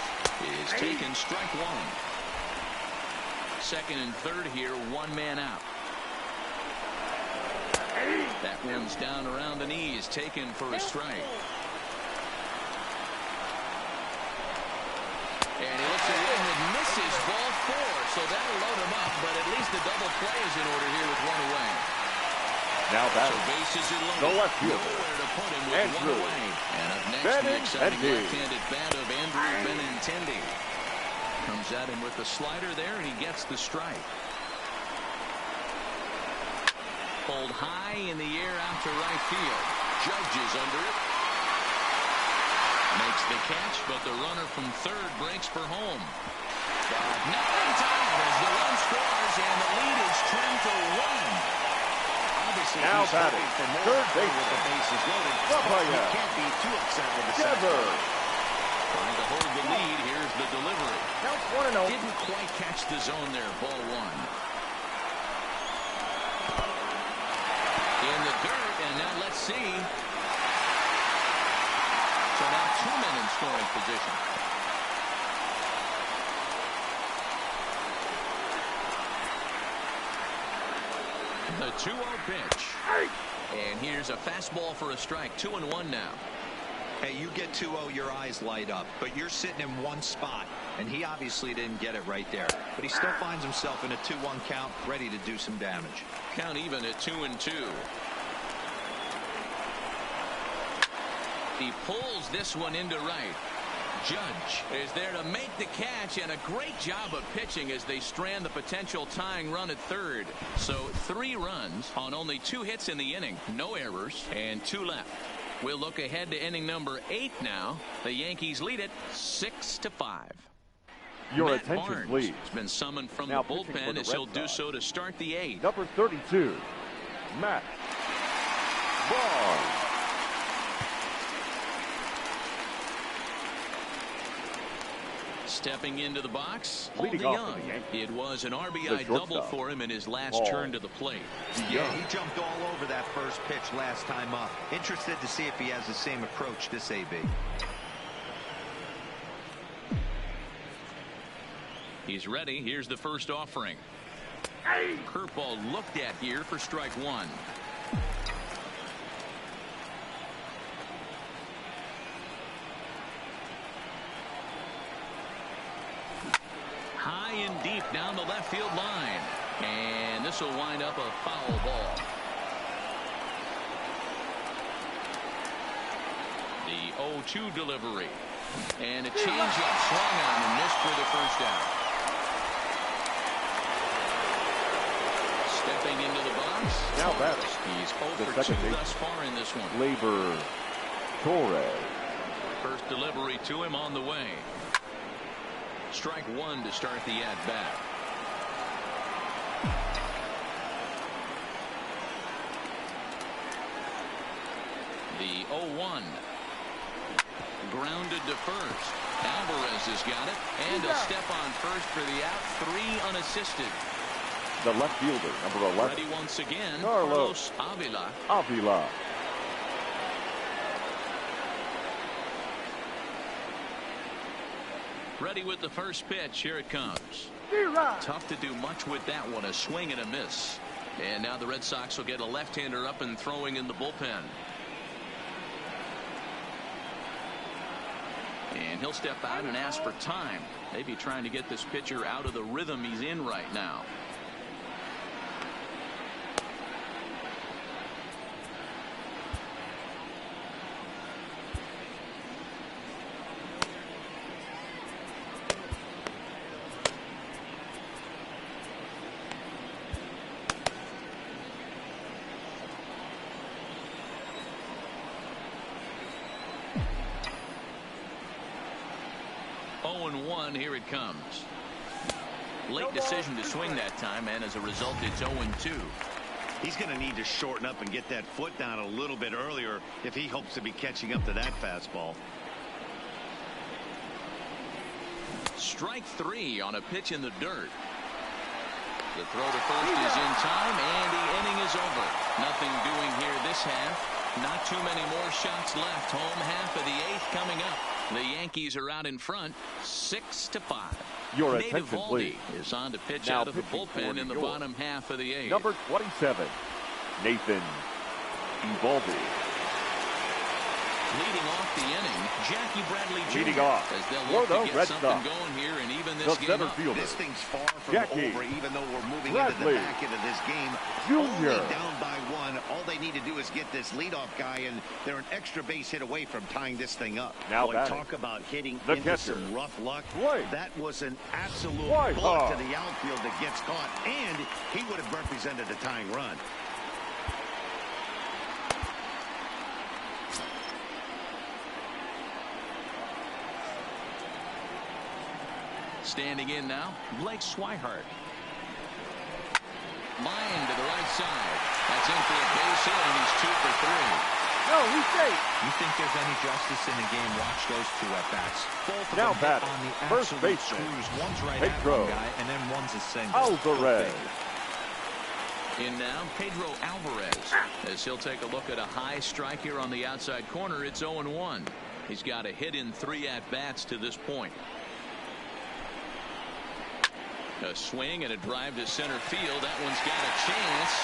is taken, strike one. Second and third here, one man out. That one's down around the knees, taken for a strike. And he looks at it and misses ball four, so that'll load him up, but at least the double play is in order here with one away. Now batter, So bases are loaded. the left fielder, Nowhere to put him with Andrew one away. And up next, the exciting Benintendi. left-handed bat of Andrew Benintendi. Comes at him with the slider there, and he gets the strike. Pulled high in the air out to right field. Judge is under it. Makes the catch, but the runner from third breaks for home. Not in time as the run scores, and the lead is trimmed to one. Obviously, now he's batting, hoping for more third with the baseman, bases loaded. Raphael. You can't be too upset with the Dever. Trying to hold the lead. Here's the delivery. Counts 1-0. Didn't quite catch the zone there. Ball one. In the dirt, and now let's see. So now two men in scoring position. The 2-0 pitch. And here's a fastball for a strike. 2-1 now. Hey, you get 2-0, your eyes light up, but you're sitting in one spot, and he obviously didn't get it right there. But he still finds himself in a 2-1 count, ready to do some damage. Count even at 2-2. He pulls this one into right. Judge is there to make the catch, and a great job of pitching as they strand the potential tying run at third. So 3 runs on only 2 hits in the inning. No errors, and 2 left. We'll look ahead to inning number 8 now. The Yankees lead it 6-5. Your Matt attention, Barnes please. has been summoned from Now the pitching for bullpen the as he'll Red do Sox. so to start the 8th. Number 32, Matt Barnes. Stepping into the box, Leading Paul off for the DeYoung. Yankees, It was an the RBI shortstop, double for him in his last Paul turn to the plate. Yeah, he jumped all over that first pitch last time up. Interested to see if he has the same approach this AB. He's ready. Here's the first offering. Curveball looked at here for strike one. High and deep down the left field line. And this will wind up a foul ball. The 0-2 delivery. And a changeup swung on and missed for the first out. Stepping into the box. Now batter, He's 0 the for 2 second thus far in this one. Gleyber Torres. First delivery to him on the way. Strike one to start the at-bat. The 0-1. Grounded to first. Alvarez has got it. And a step on first for the out. 3 unassisted. The left fielder, number 11, Ready once again. Carlos Avila. Avila. Ready with the first pitch. Here it comes. Tough to do much with that one. A swing and a miss. And now the Red Sox will get a left-hander up and throwing in the bullpen. And he'll step out and ask for time. Maybe trying to get this pitcher out of the rhythm he's in right now. Here it comes. Late decision to swing that time, and as a result, it's 0-2. He's going to need to shorten up and get that foot down a little bit earlier if he hopes to be catching up to that fastball. Strike 3 on a pitch in the dirt. The throw to first is in time, and the inning is over. Nothing doing here this half. Not too many more shots left. Home half of the 8th coming up. The Yankees are out in front, 6-5. Your Native attention, please. is on to pitch Now out of the bullpen in the bottom half of the 8th. Number 27, Nathan Eovaldi. Leading off the inning, Jackie Bradley Jr. Leading off as they'll for look the to get Red something Sox. going here and even The this game center up. fielder, This thing's far from Jackie over, even though we're moving Bradley into the back end of this game. Jr. Only down by 1. All they need to do is get this leadoff guy, and they're an extra base hit away from tying this thing up. Now Boy, batting, talk about hitting the into catcher, some rough luck. White. That was an absolute White bullet Hawk. to the outfield that gets caught, and he would have represented the tying run. Standing in now, Blake Swihart. Line to the right side. That's in for a base hit, and he's 2 for 3. No, he's safe. You think there's any justice in the game? Watch those two at bats. Both of Now them hit batting, on the first absolute baseman, screws. One's right Pedro at one guy, and then one's a single. Alvarez. In now, Pedro Alvarez, as he'll take a look at a high strike here on the outside corner. It's 0-1. He's got a hit in 3 at-bats to this point. A swing and a drive to center field. That one's got a chance.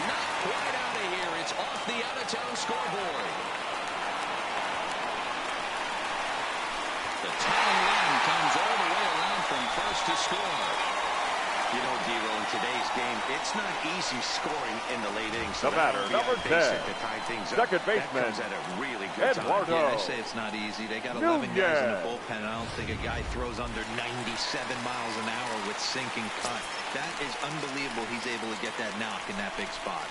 Not quite out of here. It's off the out-of-town scoreboard. The tying run comes all the way around from first to score. You know, Dero, in today's game, it's not easy scoring in the late innings. The batter, number 10, second baseman, That comes at a really good time. Eduardo. Yeah, I say it's not easy. They got 11 guys in the bullpen, and I don't think a guy throws under 97 miles an hour with sinking cut. That is unbelievable. He's able to get that knock in that big spot.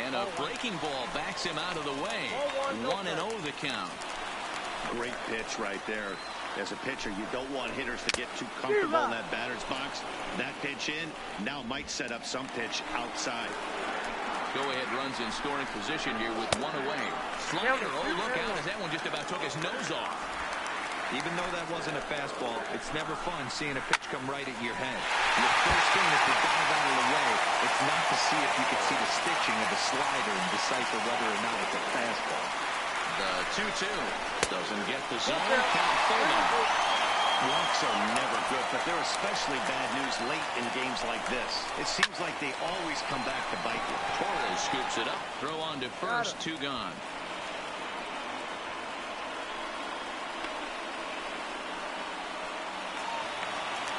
And a breaking ball backs him out of the way. 1-0 the count. Great pitch right there. As a pitcher, you don't want hitters to get too comfortable in that batter's box. That pitch in now might set up some pitch outside. Go-ahead runs in scoring position here with 1 away. Slider, oh, look out, as that one just about took his nose off. Even though that wasn't a fastball, it's never fun seeing a pitch come right at your head. Your first thing is to dive out of the way. It's not to see if you can see the stitching of the slider and decipher whether or not it's a fastball. The 2-2 doesn't get the zone. Count full now. Walks are never good, but they're especially bad news late in games like this. It seems like they always come back to bite you. Torres scoops it up. Throw on to first. 2 gone.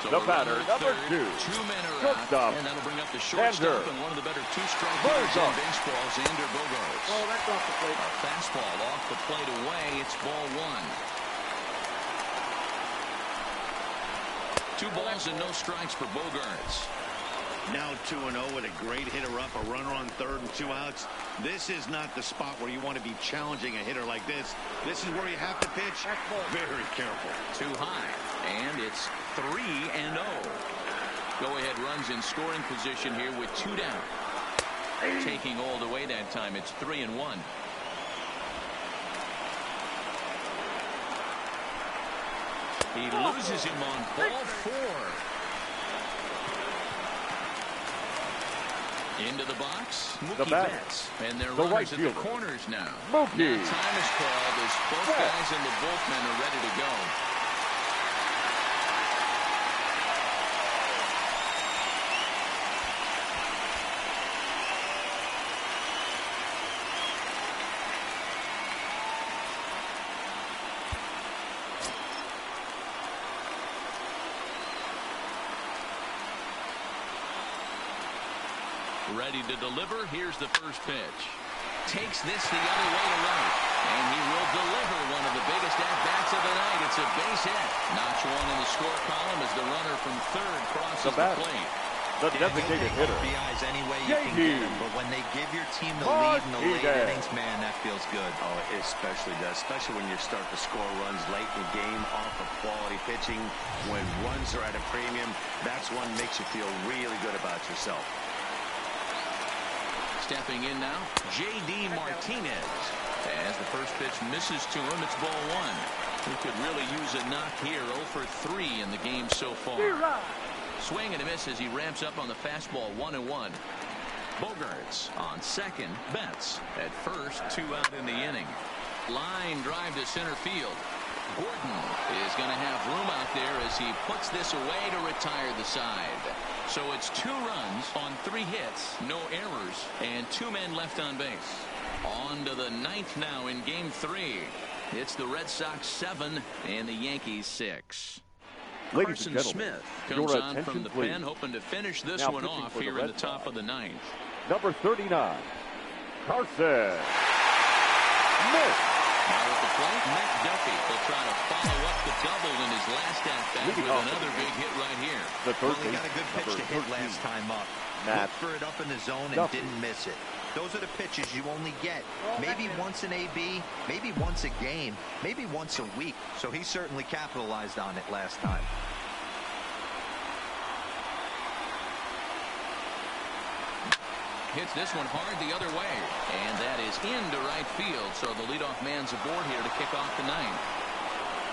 So The batter, number 2, 2 men are shortstop, out, and that'll bring up the shortstop and one of the better two-strike hitters in baseball, Xander Bogaerts. Oh, that's off the plate. A fastball off the plate away. It's ball 1. 2 balls and no strikes for Bogaerts. Now 2-0 with a great hitter up, a runner on third and 2 outs. This is not the spot where you want to be challenging a hitter like this. This is where you have to pitch very careful. Too high, and it's 3-0. Go-ahead runs in scoring position here with 2 down. Taking all the way that time. It's 3-1. He loses him on ball 4. Into the box, Mookie Betts, and they're runners at the corners now. Mookie. Now time is called as both guys in the bullpen are ready to go. Ready to deliver. Here's the first pitch. Takes this the other way to right. And he will deliver one of the biggest at-bats of the night. It's a base hit. Notch one in the score column as the runner from third crosses the plate. The designated hitter, RBIs any way you can get them, but when they give your team the lead in the late innings, man, that feels good. Oh, it especially does, especially when you start to score runs late in the game off of quality pitching. When runs are at a premium, that's one that makes you feel really good about yourself. Stepping in now, J.D. Martinez. As the first pitch misses to him, it's ball one. He could really use a knock here. 0 for 3 in the game so far. Swing and a miss as he ramps up on the fastball. 1-1. Bogarts on second. Betts at first. 2 out in the inning. Line drive to center field. Gordon is going to have room out there as he puts this away to retire the side. So it's 2 runs on 3 hits, no errors, and 2 men left on base. On to the 9th now in game 3. It's the Red Sox 7 and the Yankees 6. Ladies and Carson gentlemen, Smith comes on from the pen, hoping to finish this now one off here in the top of the 9th. Number 39, Carson Smith. Now at the plate, McDuffie will try to follow up the double in his last at-bat with another big hit right here. Well, he got a good pitch to hit last time up. Looked for it up in the zone and didn't miss it. Those are the pitches you only get maybe once in AB, maybe once a game, maybe once a week. So he certainly capitalized on it last time. Hits this one hard the other way, and that is into right field. So the leadoff man's aboard here to kick off the 9th.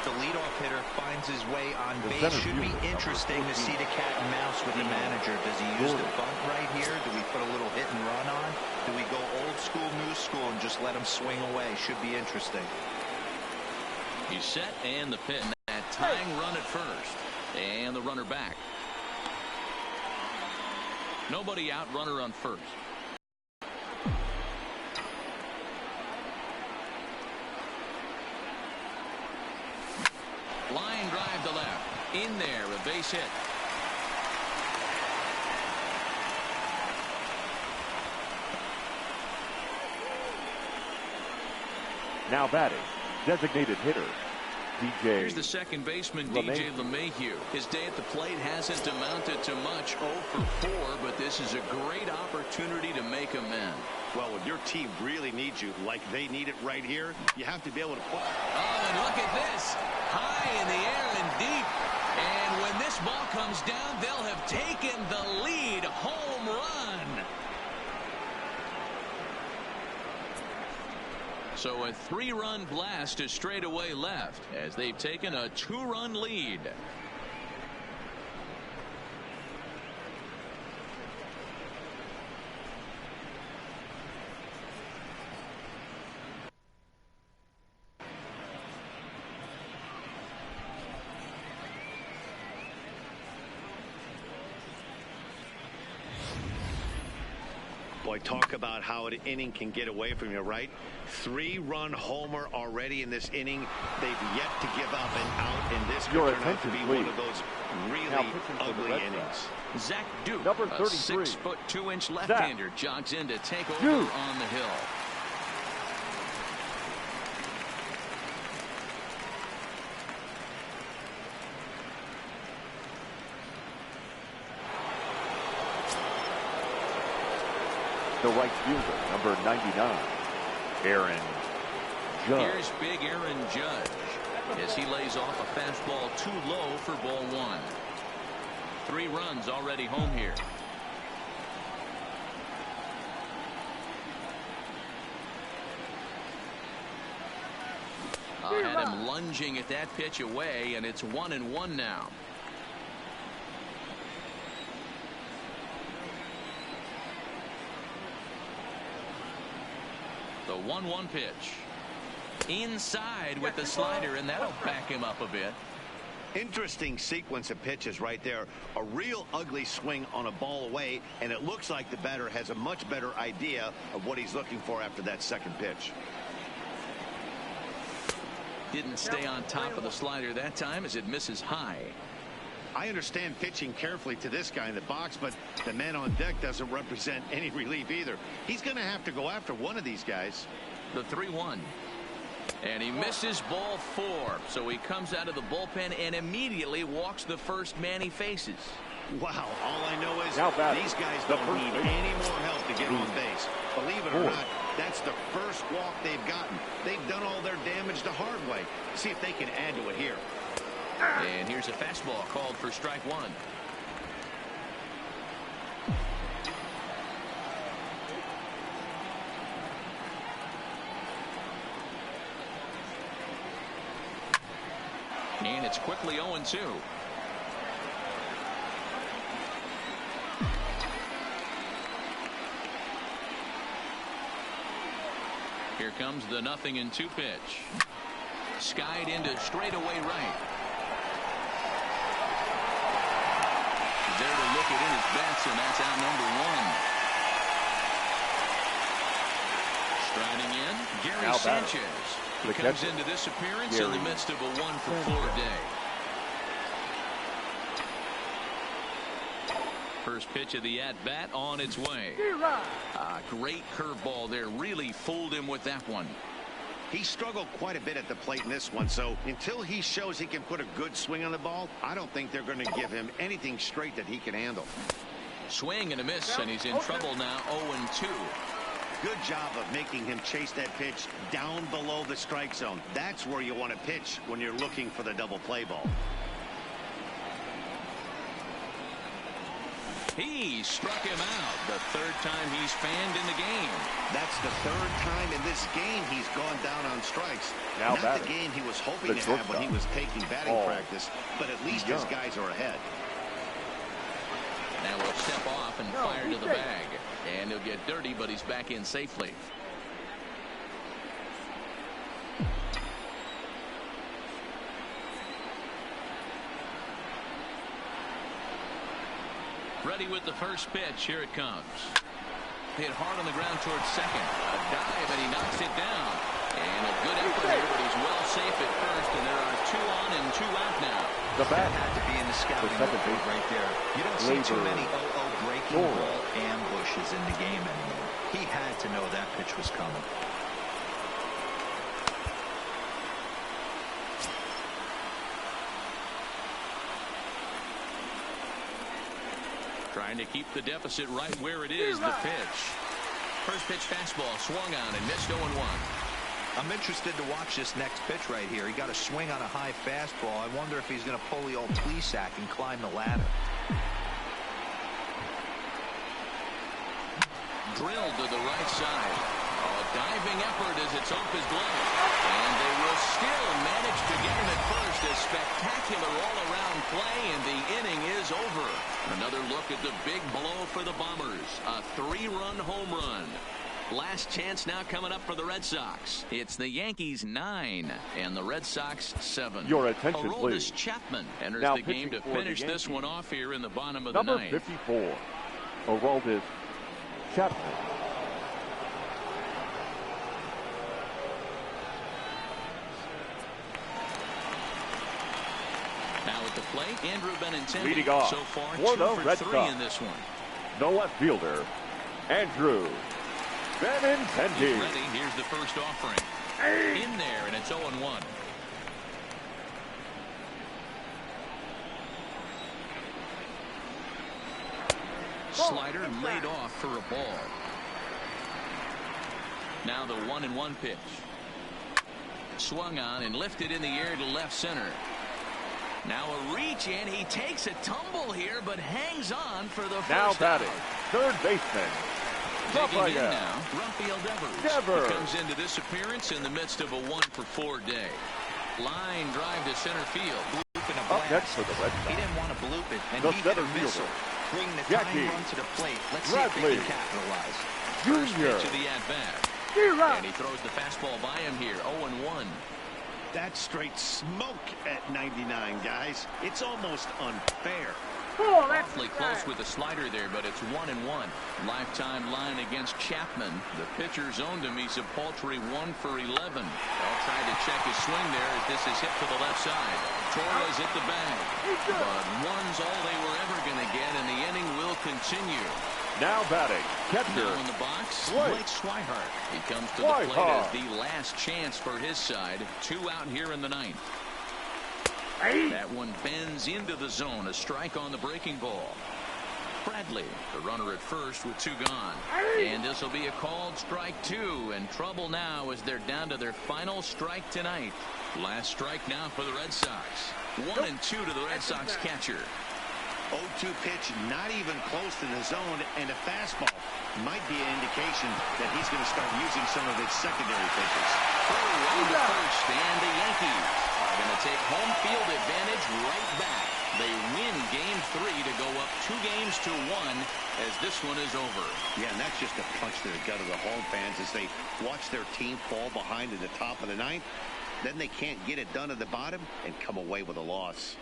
The leadoff hitter finds his way on base. Should be interesting to see the cat and mouse with the manager. Does he use the bunt right here? Do we put a little hit and run on? Do we go old school, new school, and just let him swing away? Should be interesting. He's set, and the pin. That tying run at first, and the runner back. Nobody out, runner on first. Line drive to left. In there, a base hit. Now batting, designated hitter, DJ. Here's the second baseman, DJ LeMahieu. His day at the plate hasn't amounted to much, 0 for 4, but this is a great opportunity to make amends. Well, when your team really needs you, like they need it right here, you have to be able to put. Oh, and look at this. High in the air and deep. And when this ball comes down, they'll have taken the lead. Home run. So a 3-run blast to straightaway left as they've taken a 2-run lead. Boy, talk about how an inning can get away from you, right? 3-run homer already in this inning. They've yet to give up an out, and this could turn out to be one of those really ugly innings. Zach Duke, number a 33, 6'2" left-hander, jogs in to take over on the hill. The right fielder, number 99, Aaron Judge. Here's big Aaron Judge as he lays off a fastball too low for ball 1. 3 runs already home here. Had him lunging at that pitch away, and it's 1-1 now. The 1-1 pitch. Inside with the slider, and that'll back him up a bit. Interesting sequence of pitches right there. A real ugly swing on a ball away, and it looks like the batter has a much better idea of what he's looking for after that second pitch. Didn't stay on top of the slider that time as it misses high. I understand pitching carefully to this guy in the box, but the man on deck doesn't represent any relief either. He's going to have to go after one of these guys. The 3-1. And he misses ball 4. So he comes out of the bullpen and immediately walks the first man he faces. Wow, all I know is these guys the don't need any more help to get on base. Believe it or not, that's the first walk they've gotten. They've done all their damage the hard way. See if they can add to it here. And here's a fastball called for strike 1. And it's quickly 0-2. Here comes the 0-2 pitch. Skied into straightaway right. There to look it in his bets, and that's out number 1. Striding in, Gary Sanchez. He comes into this appearance in the midst of a 1-for-4 day. First pitch of the at-bat on its way. Great curveball there. Really fooled him with that one. He struggled quite a bit at the plate in this one, so until he shows he can put a good swing on the ball, I don't think they're going to give him anything straight that he can handle. Swing and a miss, and he's in trouble now. 0-2. Good job of making him chase that pitch down below the strike zone. That's where you want to pitch when you're looking for the double play ball. He struck him out. The third time he's fanned in the game. That's the third time in this game he's gone down on strikes. Now Not the game he was hoping to have when he was taking batting practice, but at least his guys are ahead. Now we'll step off and fire to the bag. And he'll get dirty, but he's back in safely. Ready with the first pitch. Here it comes. Hit hard on the ground towards second. A dive, and he knocks it down. And a good effort here, but he's well safe at first, and there are 2 on and 2 out now. The bat had to be in the scouting report right there. You don't see too many breaking ball ambushes in the game anymore. He had to know that pitch was coming. Trying to keep the deficit right where it is. The pitch. First pitch fastball swung on and missed 0-1. I'm interested to watch this next pitch right here. He got a swing on a high fastball. I wonder if he's going to pull the old Plesac and climb the ladder. Drilled to the right side. A diving effort as it's off his glove. And they will still manage to get him at first. A spectacular all-around play, and the inning is over. Another look at the big blow for the Bombers. A 3-run home run. Last chance now coming up for the Red Sox. It's the Yankees 9 and the Red Sox 7. Your attention, Aroldis please. Chapman enters Now the game to finish this one off here in the bottom of the Number ninth. 54, Aroldis Chapman. Now at the plate, Andrew Benintendi. Leading off so far, for 2 the for Red 3 Sox. in this one. The left fielder, Andrew Benintendi. He's ready. Here's the first offering. In there, and it's 0-1. Slider laid off for a ball. Now the 1-1 pitch. Swung on and lifted in the air to left center. Now a reach in. He takes a tumble here, but hangs on for the Now first batting, out. third baseman, Digging in now, Rafael Devers. Devers Comes into this appearance in the midst of a 1-for-4 day. Line drive to center field. Blooping a Up blast. next for the Red Sox. He didn't want to bloop it, and The he hit a center missile. fielder, Bring the Jackie tying run to the plate. Let's see if Bradley they can capitalize. First Junior. pitch of the at-bat. And he throws the fastball by him here. 0-1. That's straight smoke at 99, guys. It's almost unfair. Oh, that's Awfully close with the slider there, but it's 1-1. Lifetime line against Chapman. The pitcher zoned him. He's a paltry 1 for 11. All tried to check his swing there as this is hit to the left side. Torres hit the bag. But one's all they were ever going to get, and the inning will continue. Now batting, catcher. Now in the box, Blake Swihart. He comes to the plate as the last chance for his side. 2 out here in the ninth. That one bends into the zone. A strike on the breaking ball. Bradley, the runner at first with 2 gone. And this will be a called strike 2. And trouble now as they're down to their final strike tonight. Last strike now for the Red Sox. 1-2 to the Red Sox catcher. 0-2 pitch, not even close to the zone, and a fastball might be an indication that he's going to start using some of his secondary pitches. On the first, and the Yankees are going to take home field advantage right back. They win Game 3 to go up 2-1 as this one is over. Yeah, and that's just a punch to the gut of the home fans as they watch their team fall behind in the top of the ninth. Then they can't get it done at the bottom and come away with a loss.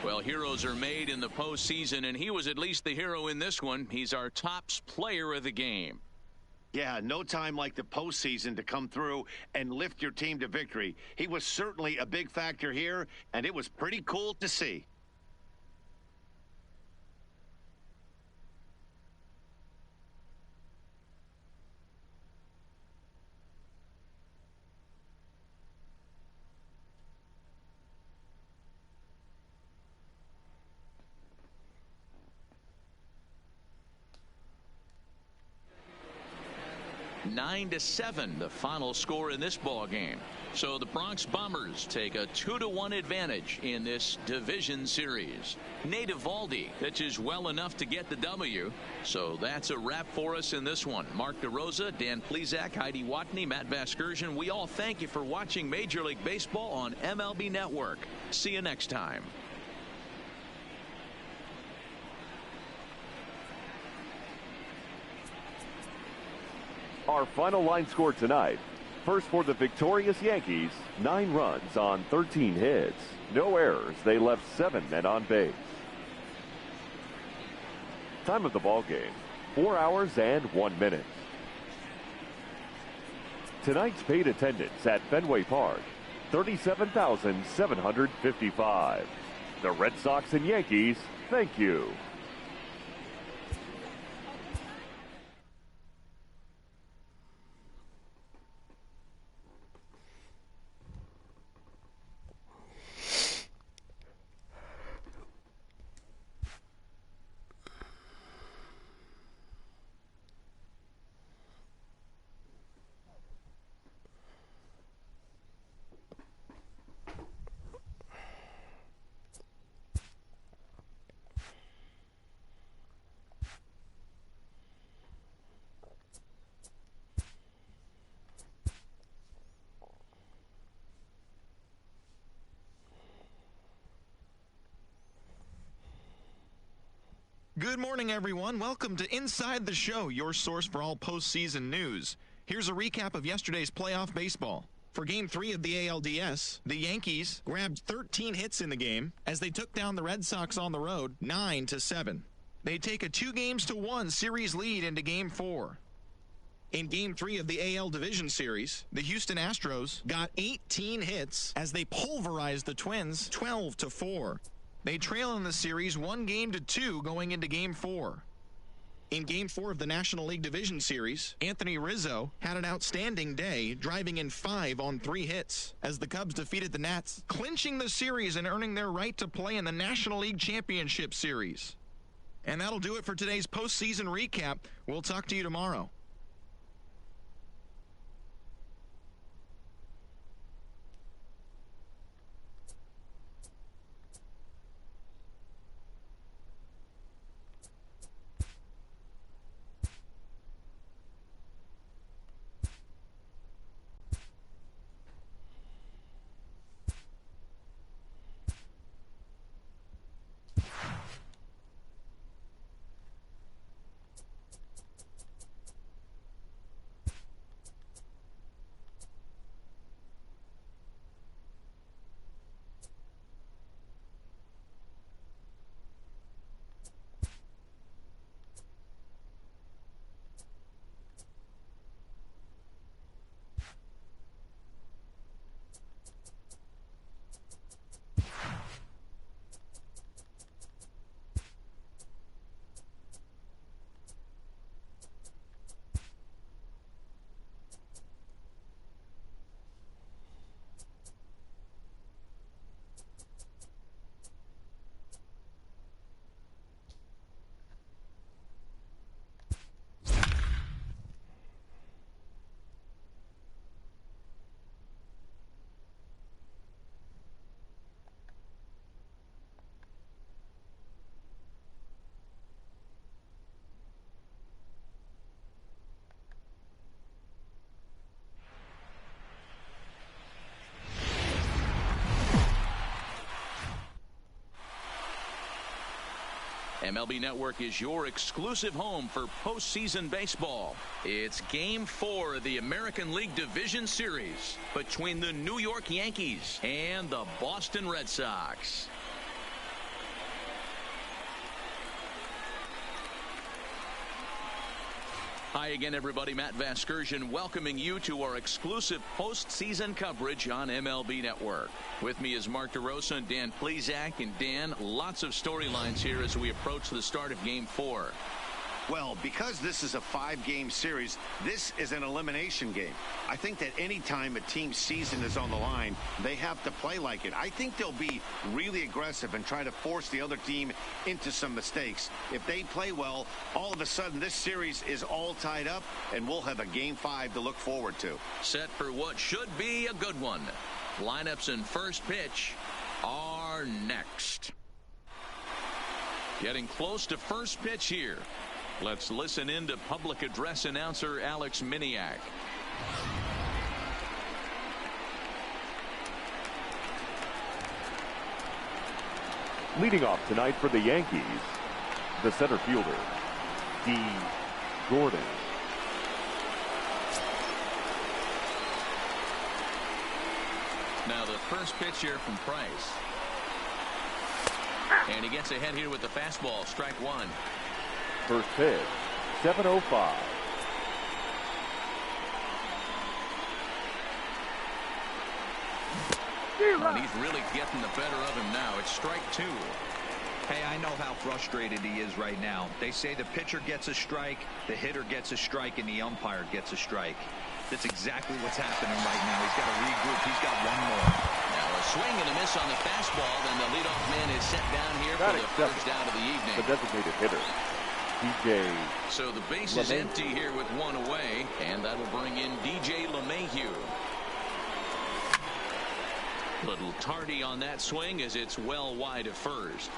Well, heroes are made in the postseason, and he was at least the hero in this one. He's our top player of the game. Yeah, no time like the postseason to come through and lift your team to victory. He was certainly a big factor here, and it was pretty cool to see. Nine to 7, the final score in this ball game. So the Bronx Bombers take a 2-1 advantage in this division series. Nate Eovaldi pitches well enough to get the W. So that's a wrap for us in this one. Mark DeRosa, Dan Plesac, Heidi Watney, Matt Vasgersian. We all thank you for watching Major League Baseball on MLB Network. See you next time. Our final line score tonight. First for the victorious Yankees, 9 runs on 13 hits. No errors. They left 7 men on base. Time of the ball game, 4 hours and 1 minute. Tonight's paid attendance at Fenway Park, 37,755. The Red Sox and Yankees, thank you. Good morning, everyone. Welcome to Inside the Show, your source for all postseason news. Here's a recap of yesterday's playoff baseball. For Game 3 of the ALDS, the Yankees grabbed 13 hits in the game as they took down the Red Sox on the road 9-7. They take a 2-1 series lead into Game 4. In Game 3 of the AL Division Series, the Houston Astros got 18 hits as they pulverized the Twins 12-4. They trail in the series 1-2 going into Game 4. In Game 4 of the National League Division Series, Anthony Rizzo had an outstanding day, driving in 5 on 3 hits, as the Cubs defeated the Nats, clinching the series and earning their right to play in the National League Championship Series. And that'll do it for today's postseason recap. We'll talk to you tomorrow. MLB Network is your exclusive home for postseason baseball. It's Game 4 of the American League Division Series between the New York Yankees and the Boston Red Sox. Hi again, everybody. Matt Vasgersian welcoming you to our exclusive postseason coverage on MLB Network. With me is Mark DeRosa and Dan Plesac. And Dan, lots of storylines here as we approach the start of Game 4. Well, because this is a 5-game series, this is an elimination game. I think that any time a team's season is on the line, they have to play like it. I think they'll be really aggressive and try to force the other team into some mistakes. If they play well, all of a sudden this series is all tied up, and we'll have a Game 5 to look forward to. Set for what should be a good one. Lineups and first pitch are next. Getting close to first pitch here. Let's listen in to public address announcer Alex Miniak. Leading off tonight for the Yankees, the center fielder, D. Gordon. Now the first pitch here from Price. And he gets ahead here with the fastball, strike one. First pitch, 7:05. And he's really getting the better of him now. It's strike two. Hey, I know how frustrated he is right now. They say the pitcher gets a strike, the hitter gets a strike, and the umpire gets a strike. That's exactly what's happening right now. He's got to regroup. He's got one more. Now a swing and a miss on the fastball. Then the leadoff man is set down here for the first out of the evening. The designated hitter, DJ. So the base is empty here with one away, and that'll bring in DJ LeMahieu. Little tardy on that swing as it's well wide of first.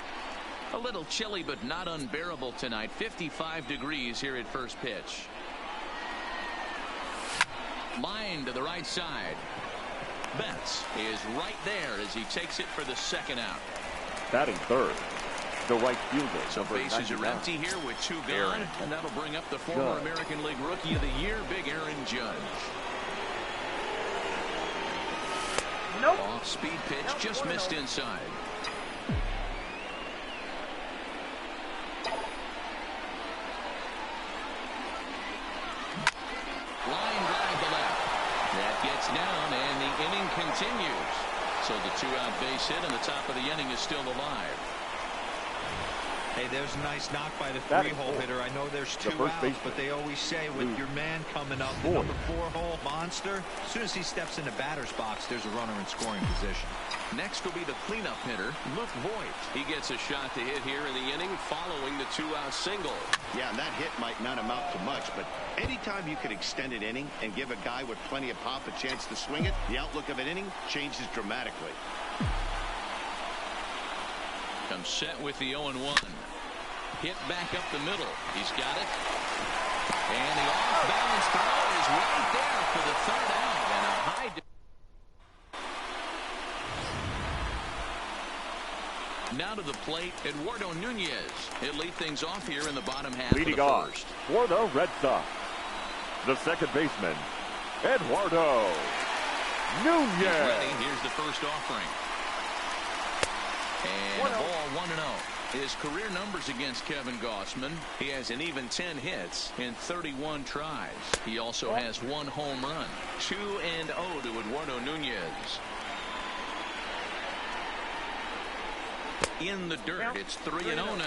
A little chilly but not unbearable tonight. 55 degrees here at first pitch. Line to the right side. Betts is right there as he takes it for the second out. Batting third, the right fielder. So bases are empty here with two gone, and that'll bring up the former American League Rookie of the Year, Big Aaron Judge. Nope. Off-speed pitch, just missed inside. Line drive to left. That gets down, and the inning continues. So the two-out base hit, and the top of the inning is still alive. Hey, there's a nice knock by the 3-hole hitter. I know there's 2 outs, but they always say with your man coming up, the number 4-hole monster, as soon as he steps in the batter's box, there's a runner in scoring position. Next will be the cleanup hitter, Luke Voigt. He gets a shot to hit here in the inning following the 2-out single. Yeah, and that hit might not amount to much, but anytime you can extend an inning and give a guy with plenty of pop a chance to swing it, the outlook of an inning changes dramatically. Comes set with the 0-1. Hit back up the middle. He's got it. And the off-balance throw is right there for the 3rd out. And a high. Now to the plate, Eduardo Nunez. He'll lead things off here in the bottom half of the first. For the Red Sox, the second baseman, Eduardo Nunez. He's ready. Here's the first offering. And a ball 1-0. His career numbers against Kevin Gausman. He has an even 10 hits in 31 tries. He also has 1 home run. 2-0 to Eduardo Nunez. In the dirt, it's 3-0 now.